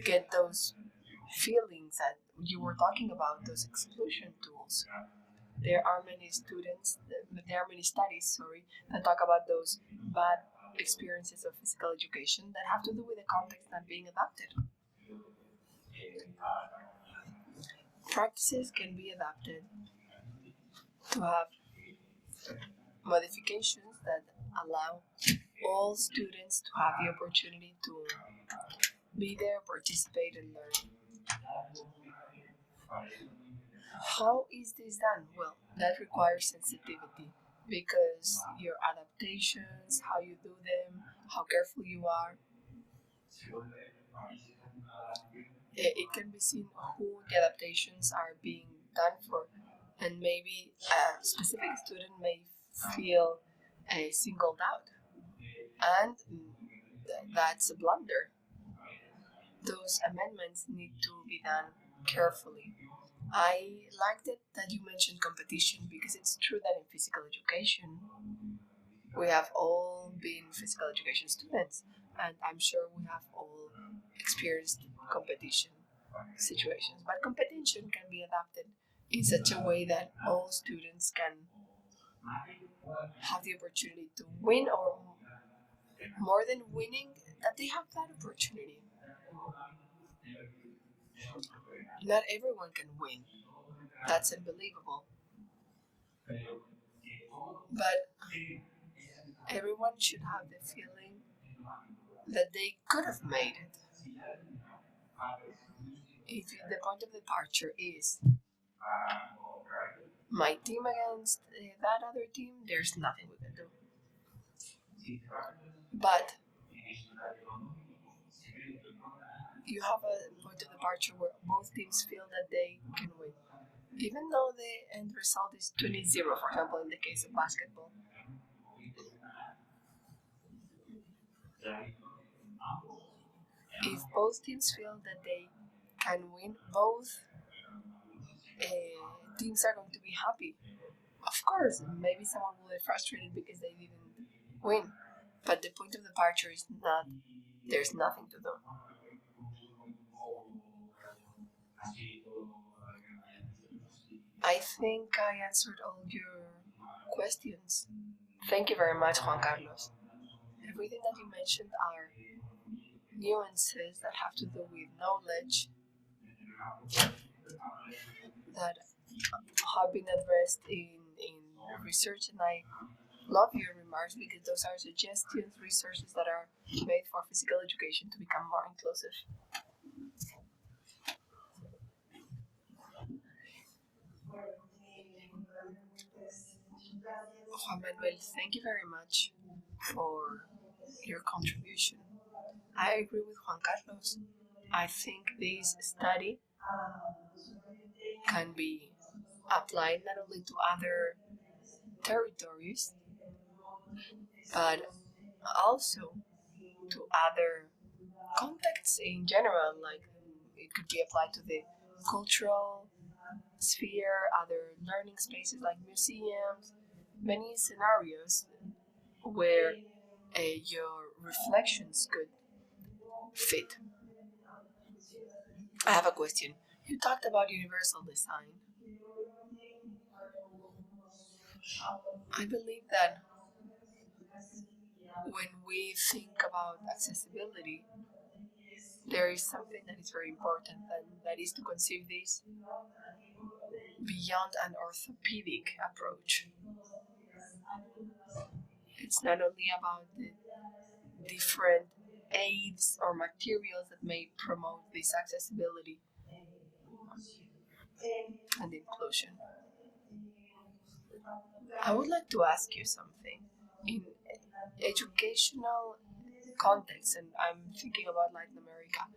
get those feelings that you were talking about, those exclusion tools. There are many studies, that talk about those bad experiences of physical education that have to do with the context not being adapted. Practices can be adapted to have modifications that allow all students to have the opportunity to be there, participate, and learn. How is this done? Well, that requires sensitivity because your adaptations, how you do them, how careful you are, it can be seen who the adaptations are being done for, and maybe a specific student may feel singled out, and that's a blunder. Those amendments need to be done carefully. I liked it that you mentioned competition because it's true that in physical education we have all been physical education students, and I'm sure we have all experienced competition situations. But competition can be adapted in such a way that all students can have the opportunity to win, or more than winning, that they have that opportunity. Not everyone can win. That's unbelievable. But everyone should have the feeling that they could have made it. If the point of departure is my team against that other team, there's nothing we can do. But you have a point of departure where both teams feel that they can win. Even though the end result is 20-0, for example, in the case of basketball. If both teams feel that they can win, both teams are going to be happy. Of course, maybe someone will be frustrated because they didn't win, but the point of departure is not, there's nothing to do. I think I answered all your questions. Thank you very much, Juan Carlos. Everything that you mentioned are nuances that have to do with knowledge that have been addressed in research, and I love your remarks because those are suggestions, resources that are made for physical education to become more inclusive. Juan Manuel, thank you very much for your contribution. I agree with Juan Carlos. I think this study can be applied not only to other territories, but also to other contexts in general. Like it could be applied to the cultural sphere, other learning spaces like museums, many scenarios where your reflections could fit. I have a question. You talked about universal design. I believe that when we think about accessibility, there is something that is very important, and that is to conceive this beyond an orthopedic approach. It's not only about the different aids or materials that may promote this accessibility and inclusion. I would like to ask you something. In educational context, and I'm thinking about Latin America,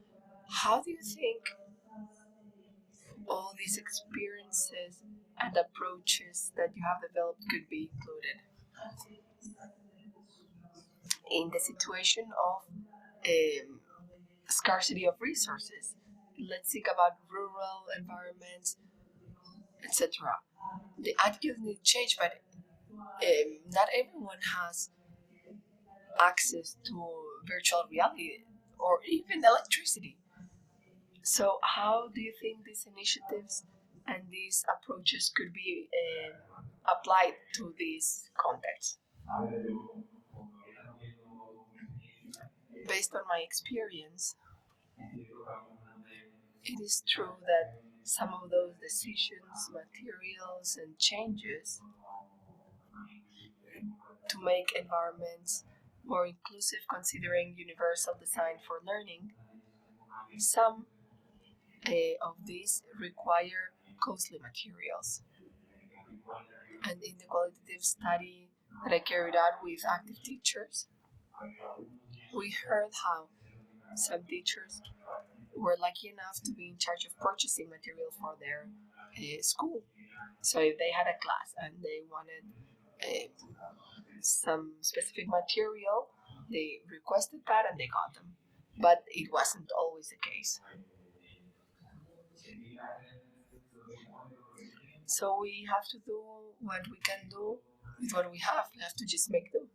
how do you think all these experiences and approaches that you have developed could be included in the situation of scarcity of resources. Let's think about rural environments, etc. The attitudes need to change, but not everyone has access to virtual reality or even electricity. So how do you think these initiatives and these approaches could be applied to this context? Based on my experience, it is true that some of those decisions, materials, and changes to make environments more inclusive, considering universal design for learning, some of these require costly materials. And in the qualitative study that I carried out with active teachers, we heard how some teachers were lucky enough to be in charge of purchasing material for their school. So if they had a class and they wanted some specific material, they requested that and they got them. But it wasn't always the case. So we have to do what we can do with what we have. We have to just make do.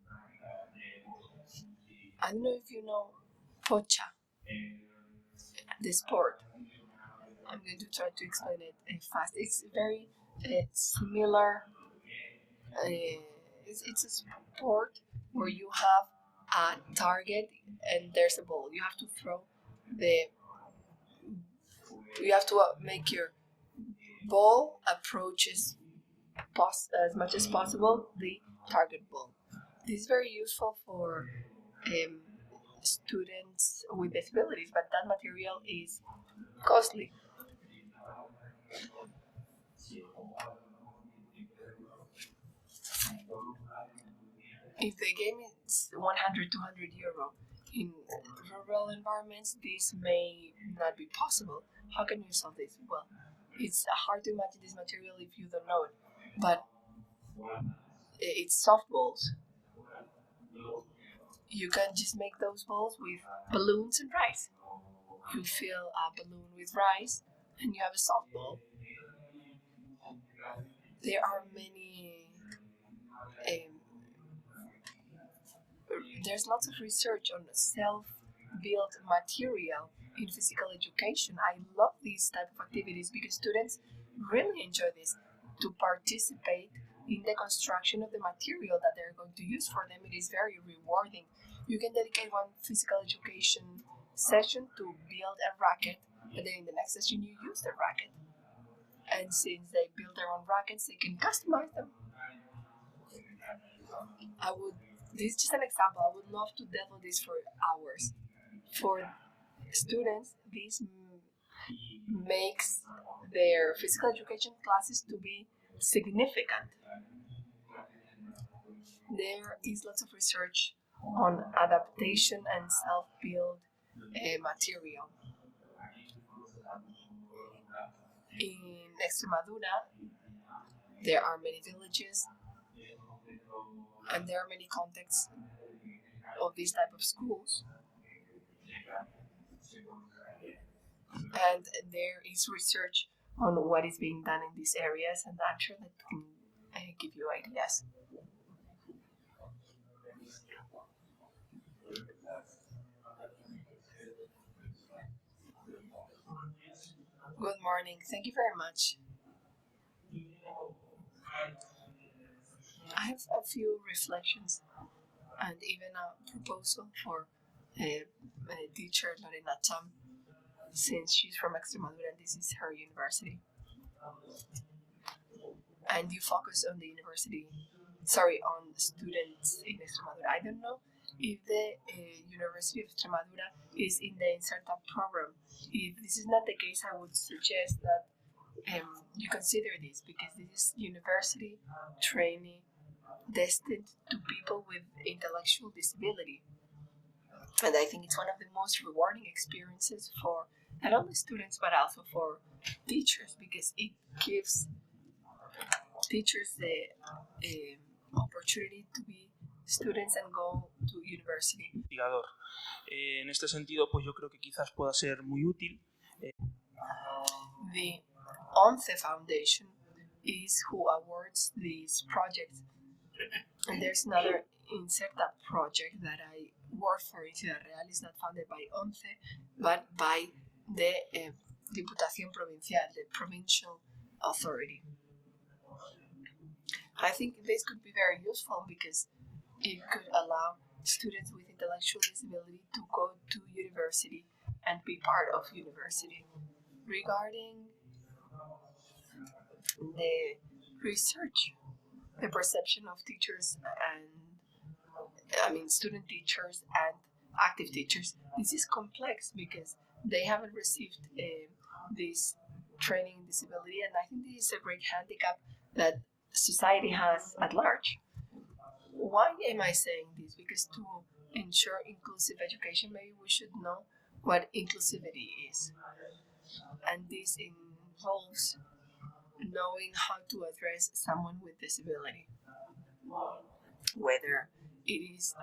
I don't know if you know pocha, the sport. I'm going to try to explain it fast. It's very similar. It's a sport where you have a target and there's a ball. You have to throw you have to make your ball approaches as much as possible the target ball. This is very useful for students with disabilities, but that material is costly. If the game is 100, 200 euro, in rural environments, this may not be possible. How can you solve this? Well, it's hard to imagine this material if you don't know it, but it's softballs. You can just make those balls with balloons and rice. You fill a balloon with rice and you have a softball. There are many there's lots of research on self-built material in physical education. I love these type of activities because students really enjoy this, to participate in the construction of the material that they're going to use. For them, it is very rewarding. You can dedicate one physical education session to build a racket, and then in the next session you use the racket. And since they build their own rackets, they can customize them. This is just an example. I would love to delve on this for hours. For students, this makes their physical education classes to be significant. There is lots of research on adaptation and self-build material. In Extremadura, there are many villages and there are many contexts of this type of schools. And there is research on what is being done in these areas, and I'm sure that can give you ideas. Good morning. Thank you very much. I have a few reflections and even a proposal for a teacher, Lorena Tam, since she's from Extremadura and this is her university. And you focus on the on the students in Extremadura. I don't know if the University of Extremadura is in the Inserta program. If this is not the case, I would suggest that you consider this, because this is university training destined to people with intellectual disability. And I think it's one of the most rewarding experiences for not only students but also for teachers, because it gives teachers the opportunity to be students and go to university. Investigador. En este sentido, pues yo creo que quizás pueda ser muy útil. The ONCE Foundation is who awards these projects. And there's another Inserta project that I work for in Ciudad Real. It's not funded by ONCE, but by the Diputación Provincial, the provincial authority. I think this could be very useful because it could allow students with intellectual disability to go to university and be part of university. Regarding the research, the perception of teachers and student teachers and active teachers, this is complex because they haven't received this training in disability, and I think this is a great handicap that society has at large. Why am I saying this? Because to ensure inclusive education, maybe we should know what inclusivity is. And this involves knowing how to address someone with disability, whether it is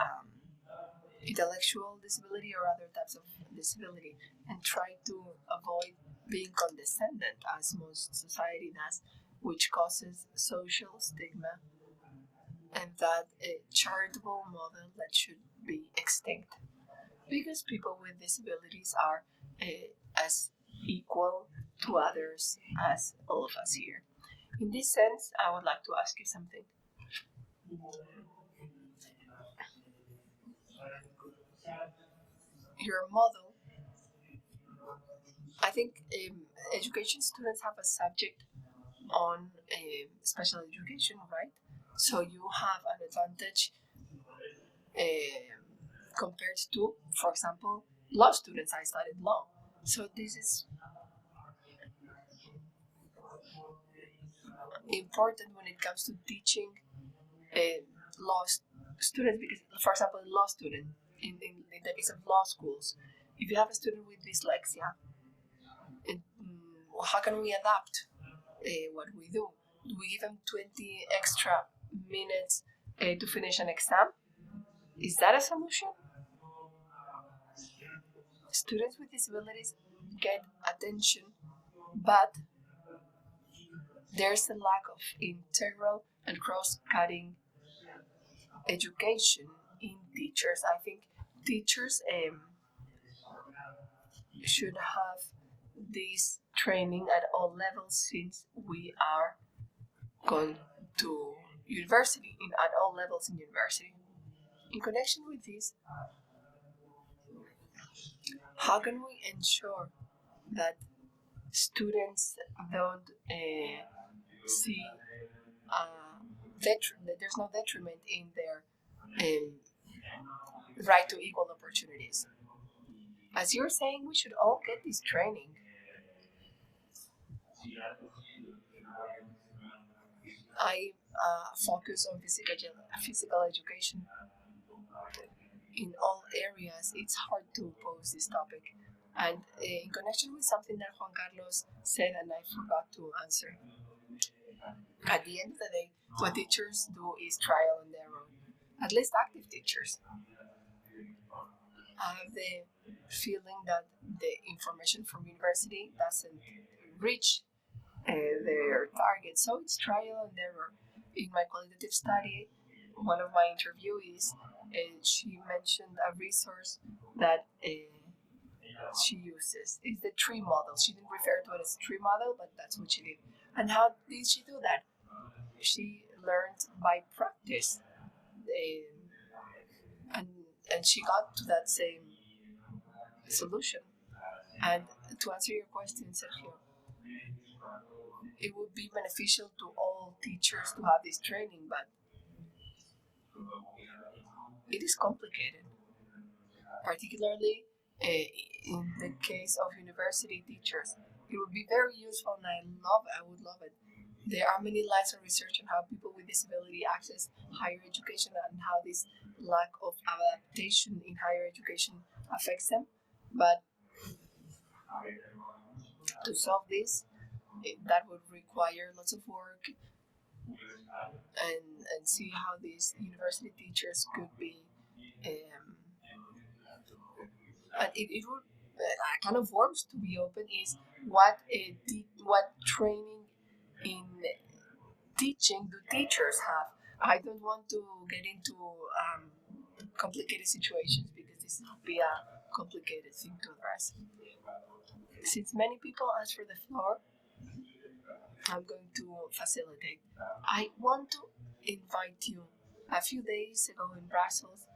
intellectual disability or other types of disability, and try to avoid being condescendent, as most society does, which causes social stigma, and that a charitable model that should be extinct. Because people with disabilities are as equal to others as all of us here. In this sense, I would like to ask you something. Your model, I think education students have a subject on special education, right? So you have an advantage compared to, for example, law students. I studied law. So this is important when it comes to teaching law students, because, for example, a law student, in the case of law schools, if you have a student with dyslexia, how can we adapt what we do? Do we give them 20 extra minutes to finish an exam? Is that a solution? Students with disabilities get attention, but there's a lack of integral and cross-cutting education in teachers. I think teachers should have this training at all levels, since we are going to university, at all levels in university. In connection with this, how can we ensure that students don't see that there's no detriment in their right to equal opportunities? As you're saying, we should all get this training. I focus on physical education. In all areas, it's hard to pose this topic. And in connection with something that Juan Carlos said and I forgot to answer, at the end of the day, what teachers do is trial on their own. At least active teachers. I have the feeling that the information from university doesn't reach their target, so it's trial and error. In my qualitative study, one of my interviewees, she mentioned a resource that she uses. It's the tree model. She didn't refer to it as tree model, but that's what she did. And how did she do that? She learned by practice, and she got to that same solution. And to answer your question, Sergio, it would be beneficial to all teachers to have this training, but it is complicated, particularly in the case of university teachers. It would be very useful, and I would love it. There are many lines of research on how people with disability access higher education and how this lack of adaptation in higher education affects them. But to solve this, that would require lots of work and see how these university teachers could be. And it would kind of works to be open is what training in teaching do teachers have. I don't want to get into complicated situations because this would be a complicated thing to address. Since many people asked for the floor, I'm going to facilitate. I want to invite you. A few days ago in Brussels,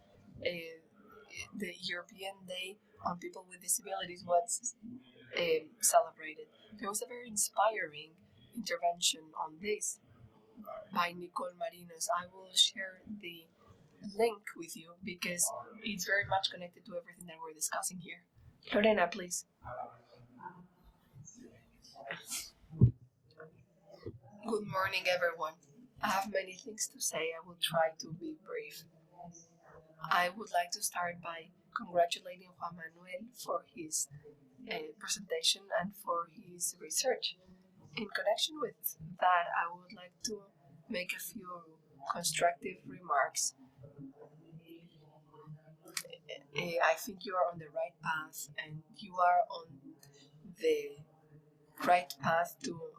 the European Day on People with Disabilities was celebrated. There was a very inspiring intervention on this by Nicole Marinos. I will share the link with you because it's very much connected to everything that we're discussing here. Lorena, please. Good morning, everyone. I have many things to say. I will try to be brief. I would like to start by congratulating Juan Manuel for his presentation and for his research. In connection with that, I would like to make a few constructive remarks. I think you are on the right path, and you are on the right path to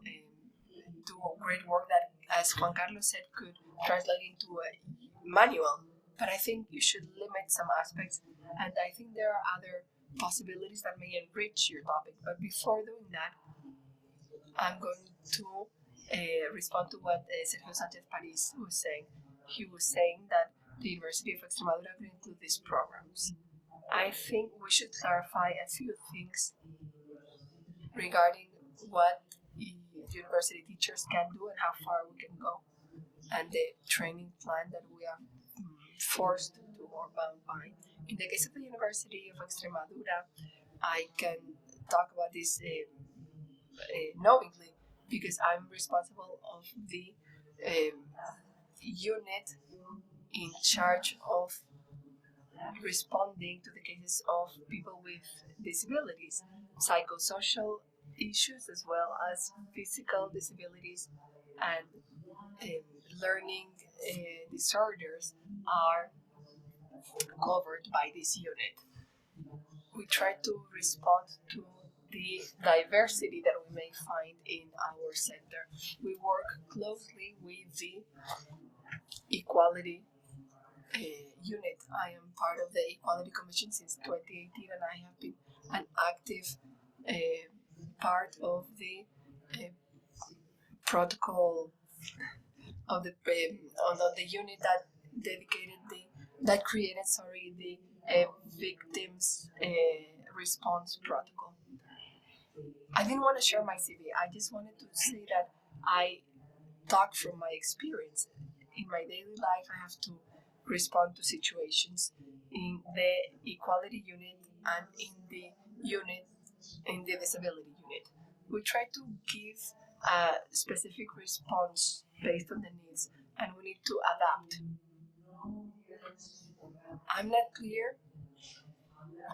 do great work that, as Juan Carlos said, could translate into a manual. But I think you should limit some aspects, and I think there are other possibilities that may enrich your topic. But before doing that, I'm going to respond to what Sergio Sanchez Paris was saying. He was saying that the University of Extremadura will include these programs. I think we should clarify a few things regarding what university teachers can do and how far we can go, and the training plan that we are forced to or bound by. In the case of the University of Extremadura, I can talk about this knowingly because I'm responsible of the unit in charge of responding to the cases of people with disabilities, psychosocial issues as well as physical disabilities and learning disorders are covered by this unit. We try to respond to the diversity that we may find in our center. We work closely with the Equality unit. I am part of the Equality Commission since 2018, and I have been an active part of the protocol of the unit that created the victims response protocol. I didn't want to share my CV. I just wanted to say that I talk from my experience. In my daily life, I have to respond to situations in the equality unit and in the disability unit. We try to give a specific response based on the needs, and we need to adapt. I'm not clear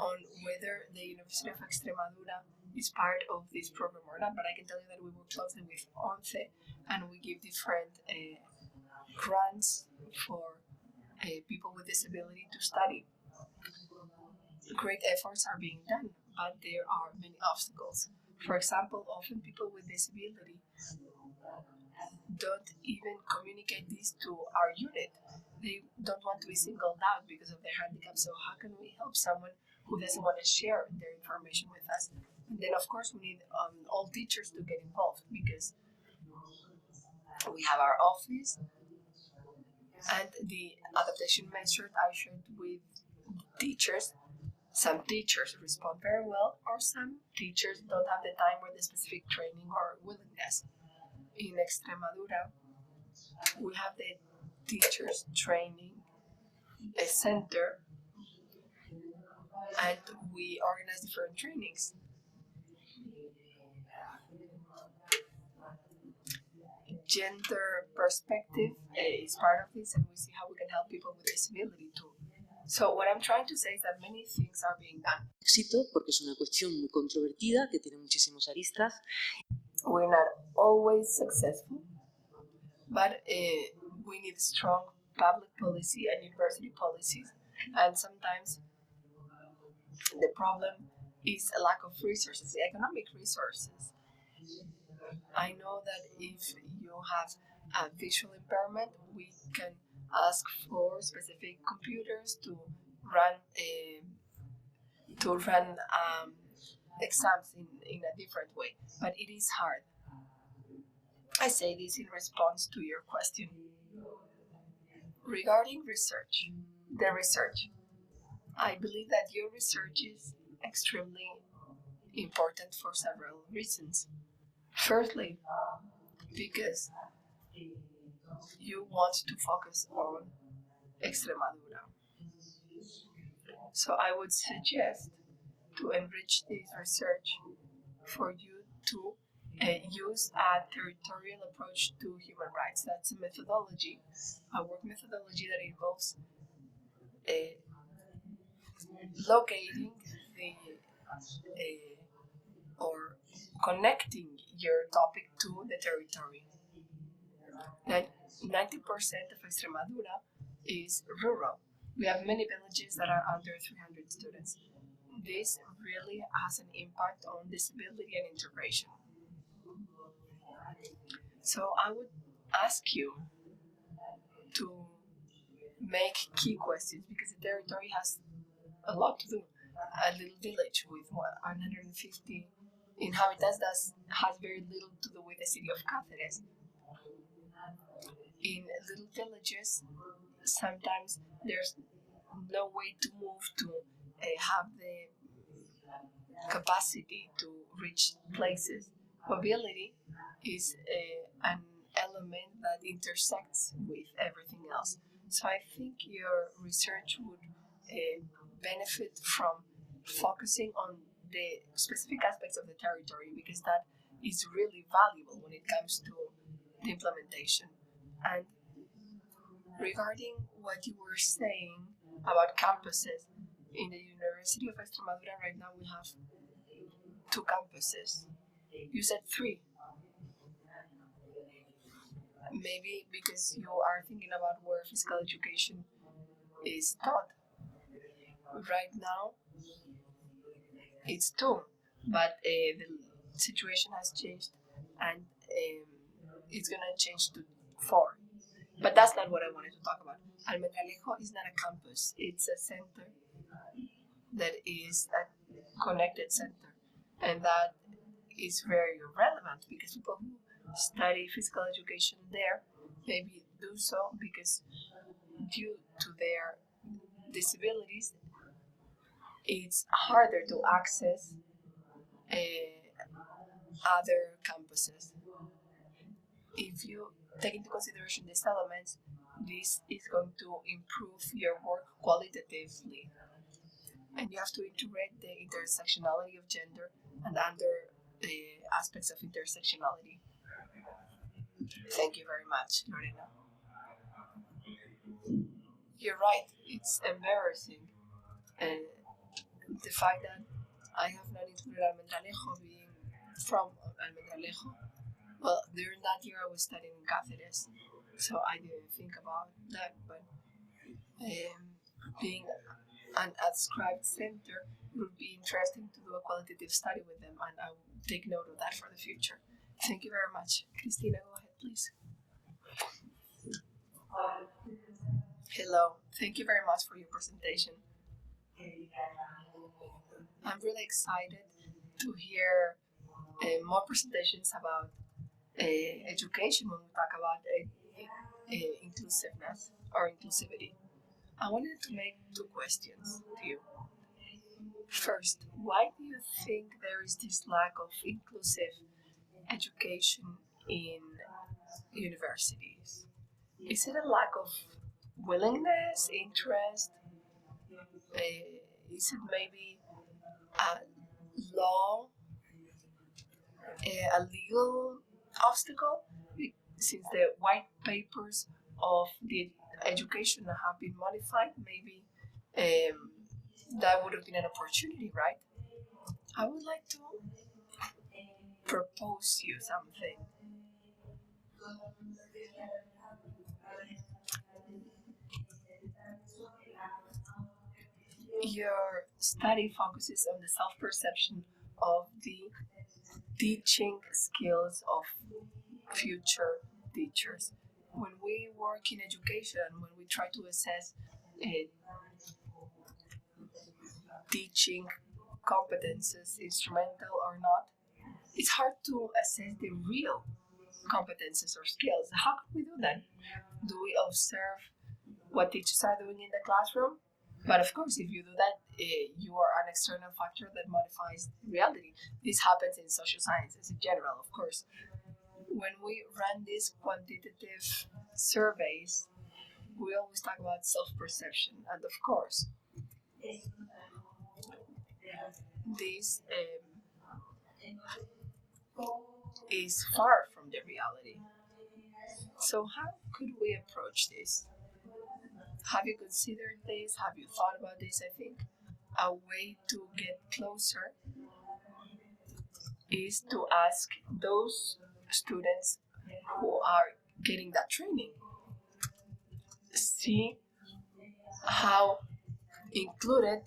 on whether the University of Extremadura is part of this program or not, but I can tell you that we work closely with ONCE and we give different grants for people with disability to study. Great efforts are being done, but there are many obstacles. For example, often people with disability don't even communicate this to our unit. They don't want to be singled out because of their handicap, so how can we help someone who doesn't want to share their information with us? And then, of course, we need all teachers to get involved because we have our office and the adaptation measure I shared with teachers. Some teachers respond very well, or some teachers don't have the time or the specific training or willingness. In Extremadura, we have the teachers training center, and we organize different trainings. Gender perspective is part of this, and we see how we can help people with disability too. So what I'm trying to say is that many things are being done. Éxito, porque es una cuestión muy controvertida, que tiene muchísimas aristas. We're not always successful. But we need strong public policy and university policies, and sometimes the problem is a lack of resources, economic resources. I know that if you have a visual impairment, we can ask for specific computers to run exams in a different way, but it is hard. I say this in response to your question. Regarding research, I believe that your research is extremely important for several reasons. Firstly, because you want to focus on Extremadura. So I would suggest to enrich this research for you to use a territorial approach to human rights. That's a methodology, a work methodology that involves locating or connecting your topic to the territory. 90% of Extremadura is rural. We have many villages that are under 300 students. This really has an impact on disability and integration. So I would ask you to make key questions because the territory has a lot to do. A little village with 150 inhabitants has very little to do with the city of Cáceres. In little villages, sometimes there's no way to move to have the capacity to reach places. Mobility is an element that intersects with everything else. So I think your research would benefit from focusing on the specific aspects of the territory because that is really valuable when it comes to the implementation. And regarding what you were saying about campuses, in the University of Extremadura right now we have 2 campuses. You said 3. Maybe because you are thinking about where physical education is taught. Right now it's 2, but the situation has changed and it's gonna change to 4. But that's not what I wanted to talk about. Almendralejo is not a campus, it's a center that is a connected center. And that is very relevant because people who study physical education there maybe do so because due to their disabilities, it's harder to access other campuses. If you take into consideration these elements, this is going to improve your work qualitatively. And you have to integrate the intersectionality of gender and other aspects of intersectionality. Thank you very much, Lorena. You're right, it's embarrassing. The fact that I have not included Almendralejo being from Almendralejo. Well, during that year I was studying in Cáceres, so I didn't think about that, but being an adscribed center would be interesting to do a qualitative study with them, and I will take note of that for the future. Thank you very much. Christina, go ahead, please. Hello. Thank you very much for your presentation. I'm really excited to hear more presentations about education when we talk about inclusiveness or inclusivity. I wanted to make 2 questions to you. First, why do you think there is this lack of inclusive education in universities? Is it a lack of willingness, interest? Is it maybe a law, a legal obstacle? Since the white papers of the education have been modified, maybe that would have been an opportunity, right? I would like to propose you something. Your study focuses on the self-perception of the teaching skills of future teachers. When we work in education, when we try to assess teaching competences, instrumental or not, it's hard to assess the real competences or skills. How can we do that? Do we observe what teachers are doing in the classroom? But of course, if you do that, you are an external factor that modifies reality. This happens in social sciences in general, of course. When we run these quantitative surveys, we always talk about self-perception, and of course, this is far from the reality. So how could we approach this? Have you considered this? Have you thought about this? I think a way to get closer is to ask those students who are getting that training. See how included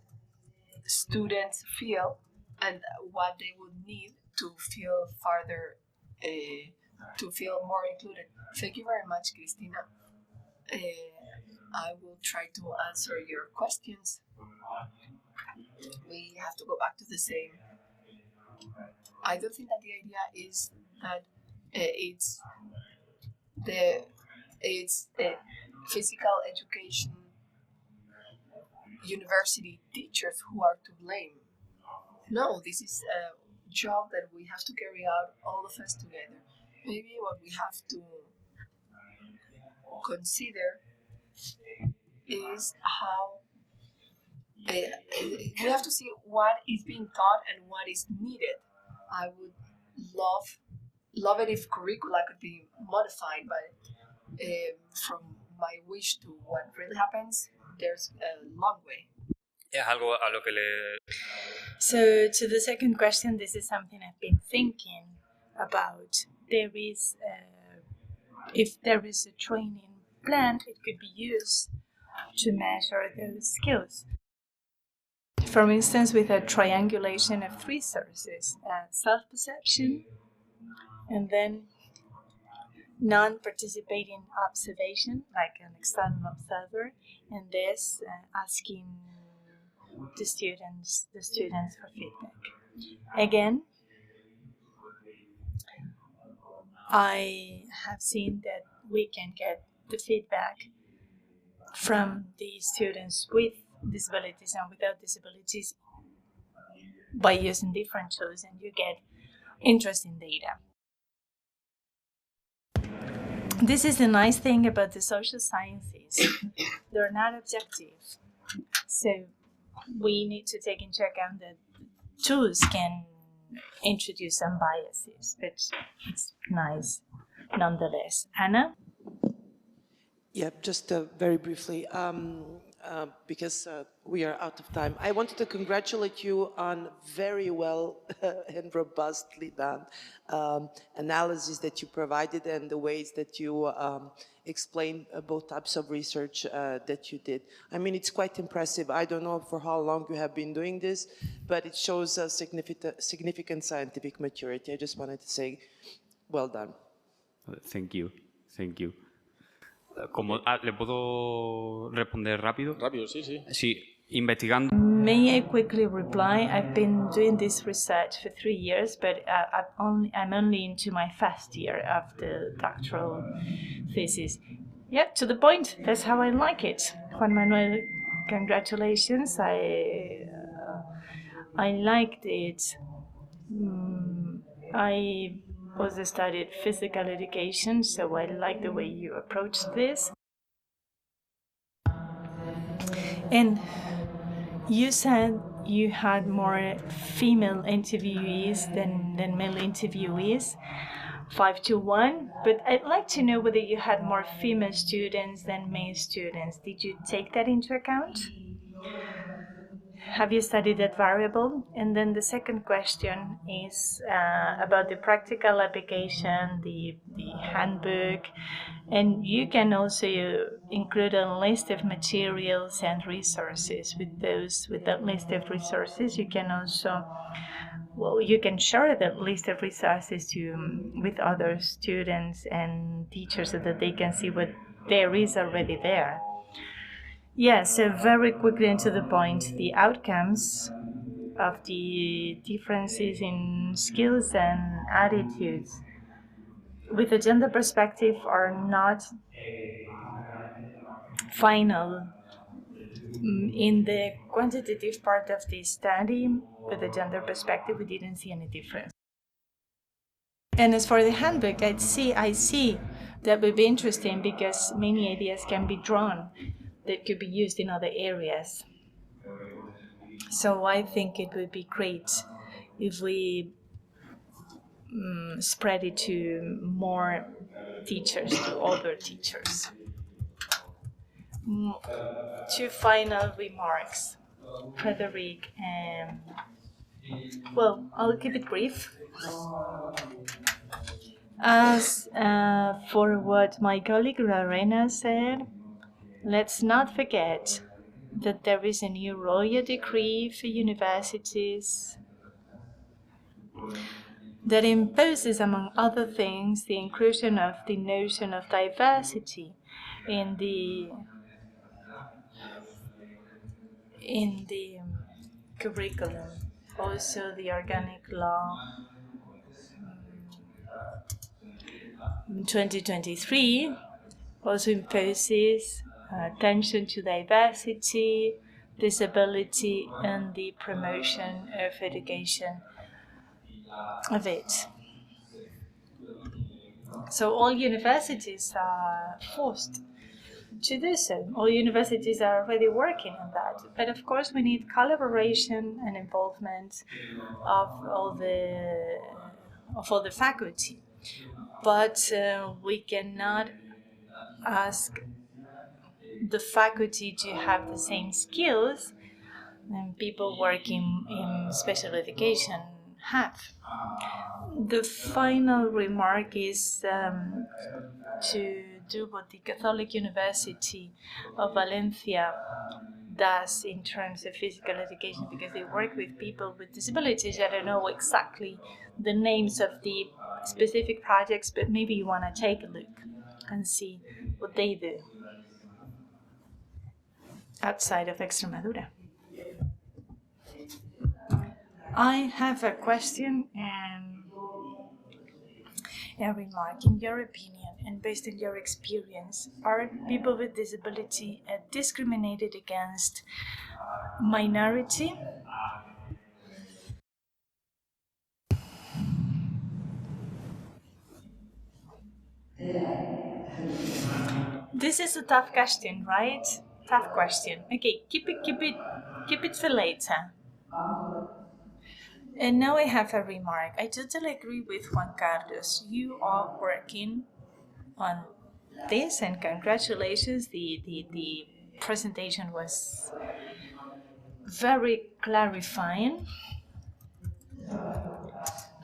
students feel and what they would need to feel farther, to feel more included. Thank you very much, Cristina. I will try to answer your questions. We have to go back to the same. I don't think that the idea is that it's physical education university teachers who are to blame. No, this is a job that we have to carry out, all of us together. Maybe what we have to consider is how we have to see what is being taught and what is needed. I would love it if curricula could be modified, but from my wish to what really happens, there's a long way. Es algo a lo que le... So, to the second question, this is something I've been thinking about. There is, if there is a training plan, it could be used to measure those skills. For instance, with a triangulation of three sources, self-perception, and then non-participating observation, like an external observer, and this asking the students for feedback. Again, I have seen that we can get the feedback from the students with disabilities and without disabilities by using different tools, and you get interesting data. This is the nice thing about the social sciences. They're not objective. So we need to take into account that tools can introduce some biases, but it's nice nonetheless. Anna? Yeah, just very briefly, because we are out of time. I wanted to congratulate you on very well and robustly done analysis that you provided and the ways that you explained both types of research that you did. I mean, it's quite impressive. I don't know for how long you have been doing this, but it shows a significant scientific maturity. I just wanted to say, well done. Thank you. Thank you. ¿Le puedo responder rápido? Rápido, sí, sí. Sí, investigando. May I quickly reply? I've been doing this research for 3 years, but I'm only into my first year of the doctoral thesis. Yeah, to the point. That's how I like it. Juan Manuel, congratulations. I liked it. I also studied physical education, so I like the way you approached this. And you said you had more female interviewees than male interviewees, 5-1, but I'd like to know whether you had more female students than male students. Did you take that into account? have you studied that variable? And then the second question is about the practical application, the handbook, and you can also include a list of materials and resources. With that list of resources, you can also, you can share that list of resources with other students and teachers so that they can see what there is already there. Yeah, so very quickly and to the point, the outcomes of the differences in skills and attitudes with a gender perspective are not final. In the quantitative part of the study, with a gender perspective, we didn't see any difference. And as for the handbook, I see that would be interesting because many ideas can be drawn that could be used in other areas. So I think it would be great if we spread it to more teachers, to other teachers. Two final remarks, Frederick. Well, I'll keep it brief. As for what my colleague Lorena said, let's not forget that there is a new royal decree for universities that imposes, among other things, the inclusion of the notion of diversity in the curriculum. Also, the organic law 2023 also imposes attention to diversity, disability, and the promotion of education of it. So all universities are forced to do so. All universities are already working on that. But of course, we need collaboration and involvement of all the faculty. But we cannot ask the faculty to have the same skills and people working in special education have. The final remark is to do what the Catholic University of Valencia does in terms of physical education, because they work with people with disabilities. I don't know exactly the names of the specific projects, but maybe you want to take a look and see what they do outside of Extremadura. I have a question and a remark. In your opinion, and based on your experience, are people with disability discriminated against minority? This is a tough question, right? Tough question. Okay, keep it for later. And now I have a remark. I totally agree with Juan Carlos. You are working on this, and congratulations. The presentation was very clarifying.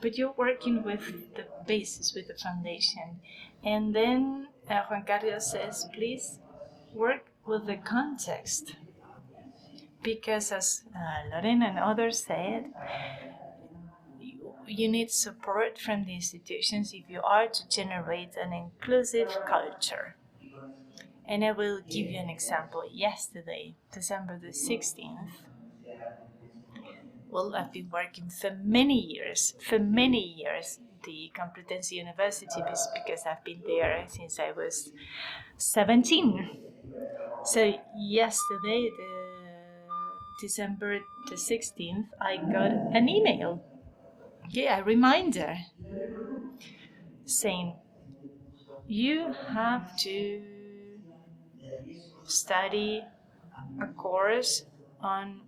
But you're working with the basis, with the foundation. And then Juan Carlos says, please work with the context. Because as Lorena and others said, you need support from the institutions if you are to generate an inclusive culture. And I will give you an example. Yesterday, December the 16th, well, I've been working for many years, the Complutense University, because I've been there since I was 17. So yesterday, December the 16th, I got an email, a reminder, saying, you have to study a course on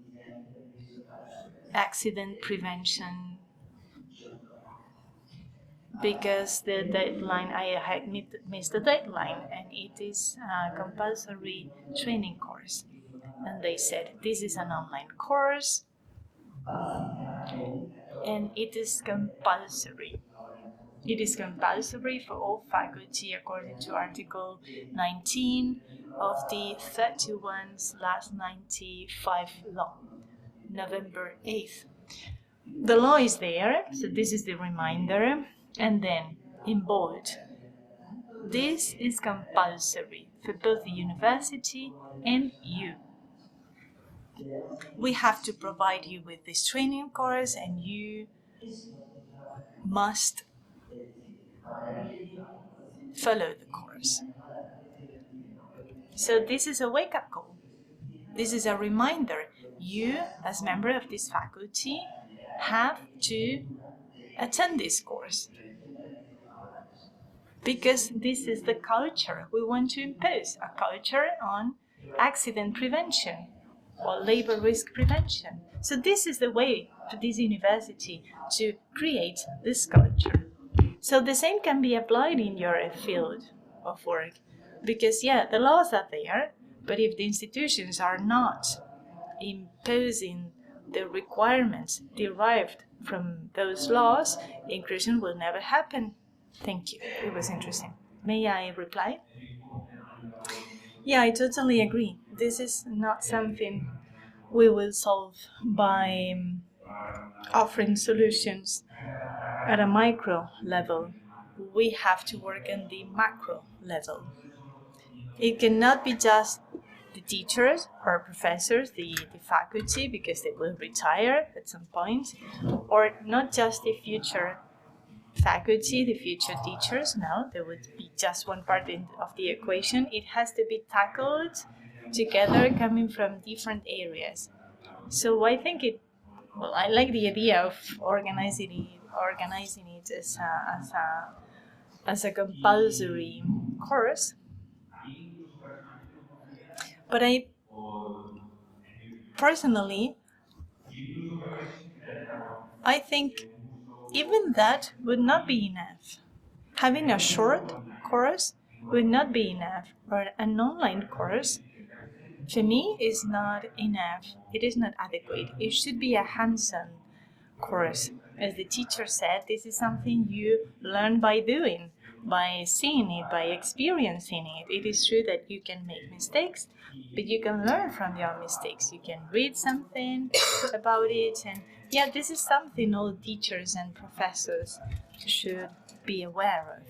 accident prevention, because the deadline, I had missed the deadline, and it is a compulsory training course. and they said, this is an online course, and it is compulsory. It is compulsory for all faculty according to Article 19 of the 31/95 law, November 8th. The law is there, so this is the reminder, and then in bold, this is compulsory for both the university and you. We have to provide you with this training course, and you must follow the course. So this is a wake-up call. This is a reminder. You, as member of this faculty, have to attend this course. Because this is the culture we want to impose, a culture on accident prevention or labor risk prevention. So this is the way for this university to create this culture. So the same can be applied in your field of work. Because, the laws are there, but if the institutions are not imposing the requirements derived from those laws, inclusion will never happen. Thank you. It was interesting. May I reply? Yeah, I totally agree. This is not something we will solve by offering solutions at a micro level. We have to work on the macro level. It cannot be just the teachers or professors, the faculty, because they will retire at some point, or not just the future faculty, the future teachers. No, there would be just one part of the equation. It has to be tackled together, coming from different areas. So I think I like the idea of organizing it as a compulsory course. But I think even that would not be enough. Having a short course would not be enough, or an online course, for me, is not enough. It is not adequate. It should be a hands-on course. As the teacher said, this is something you learn by doing, by seeing it, by experiencing it. It is true that you can make mistakes, but you can learn from your mistakes. You can read something about it, and this is something all teachers and professors should be aware of.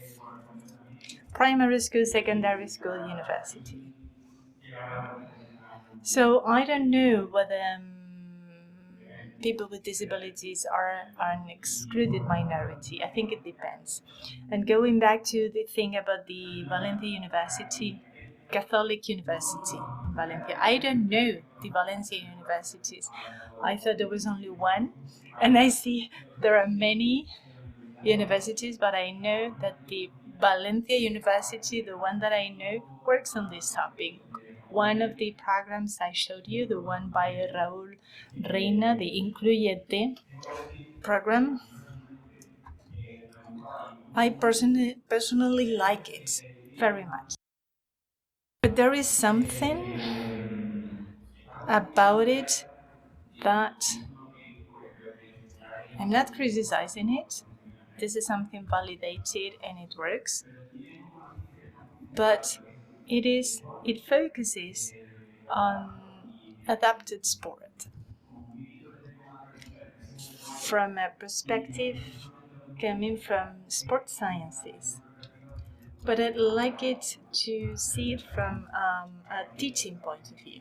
Primary school, secondary school, university. So I don't know whether people with disabilities are an excluded minority. I think it depends. And going back to the thing about the Valencia University, Catholic University in Valencia. I don't know the Valencia universities. I thought there was only one, and I see there are many universities, but I know that the Valencia University, the one that I know, works on this topic. One of the programs I showed you, the one by Raúl Reina, the Incluyete program, I personally like it very much. But there is something about it that I'm not criticizing it. This is something validated and it works. But it focuses on adapted sport from a perspective coming from sports sciences. But I'd like it to see it from a teaching point of view.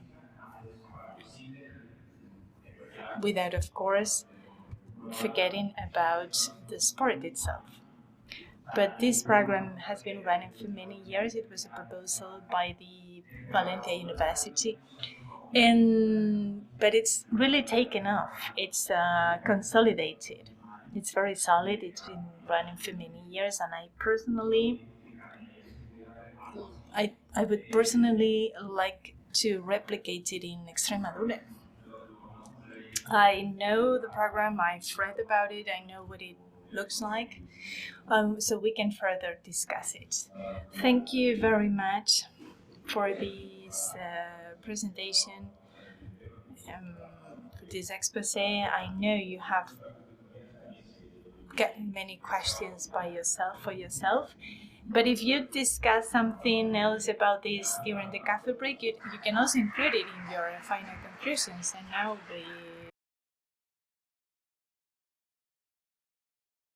Without, of course, forgetting about the sport itself. But this program has been running for many years. It was a proposal by the Valencia University. But it's really taken off. It's consolidated. It's very solid. It's been running for many years, and I would personally like to replicate it in Extremadura. I know the program. I've read about it. I know what it looks like, so we can further discuss it. Thank you very much for this presentation. for this expose. I know you have gotten many questions by yourself for yourself. But if you discuss something else about this during the coffee break, you can also include it in your final conclusions. And now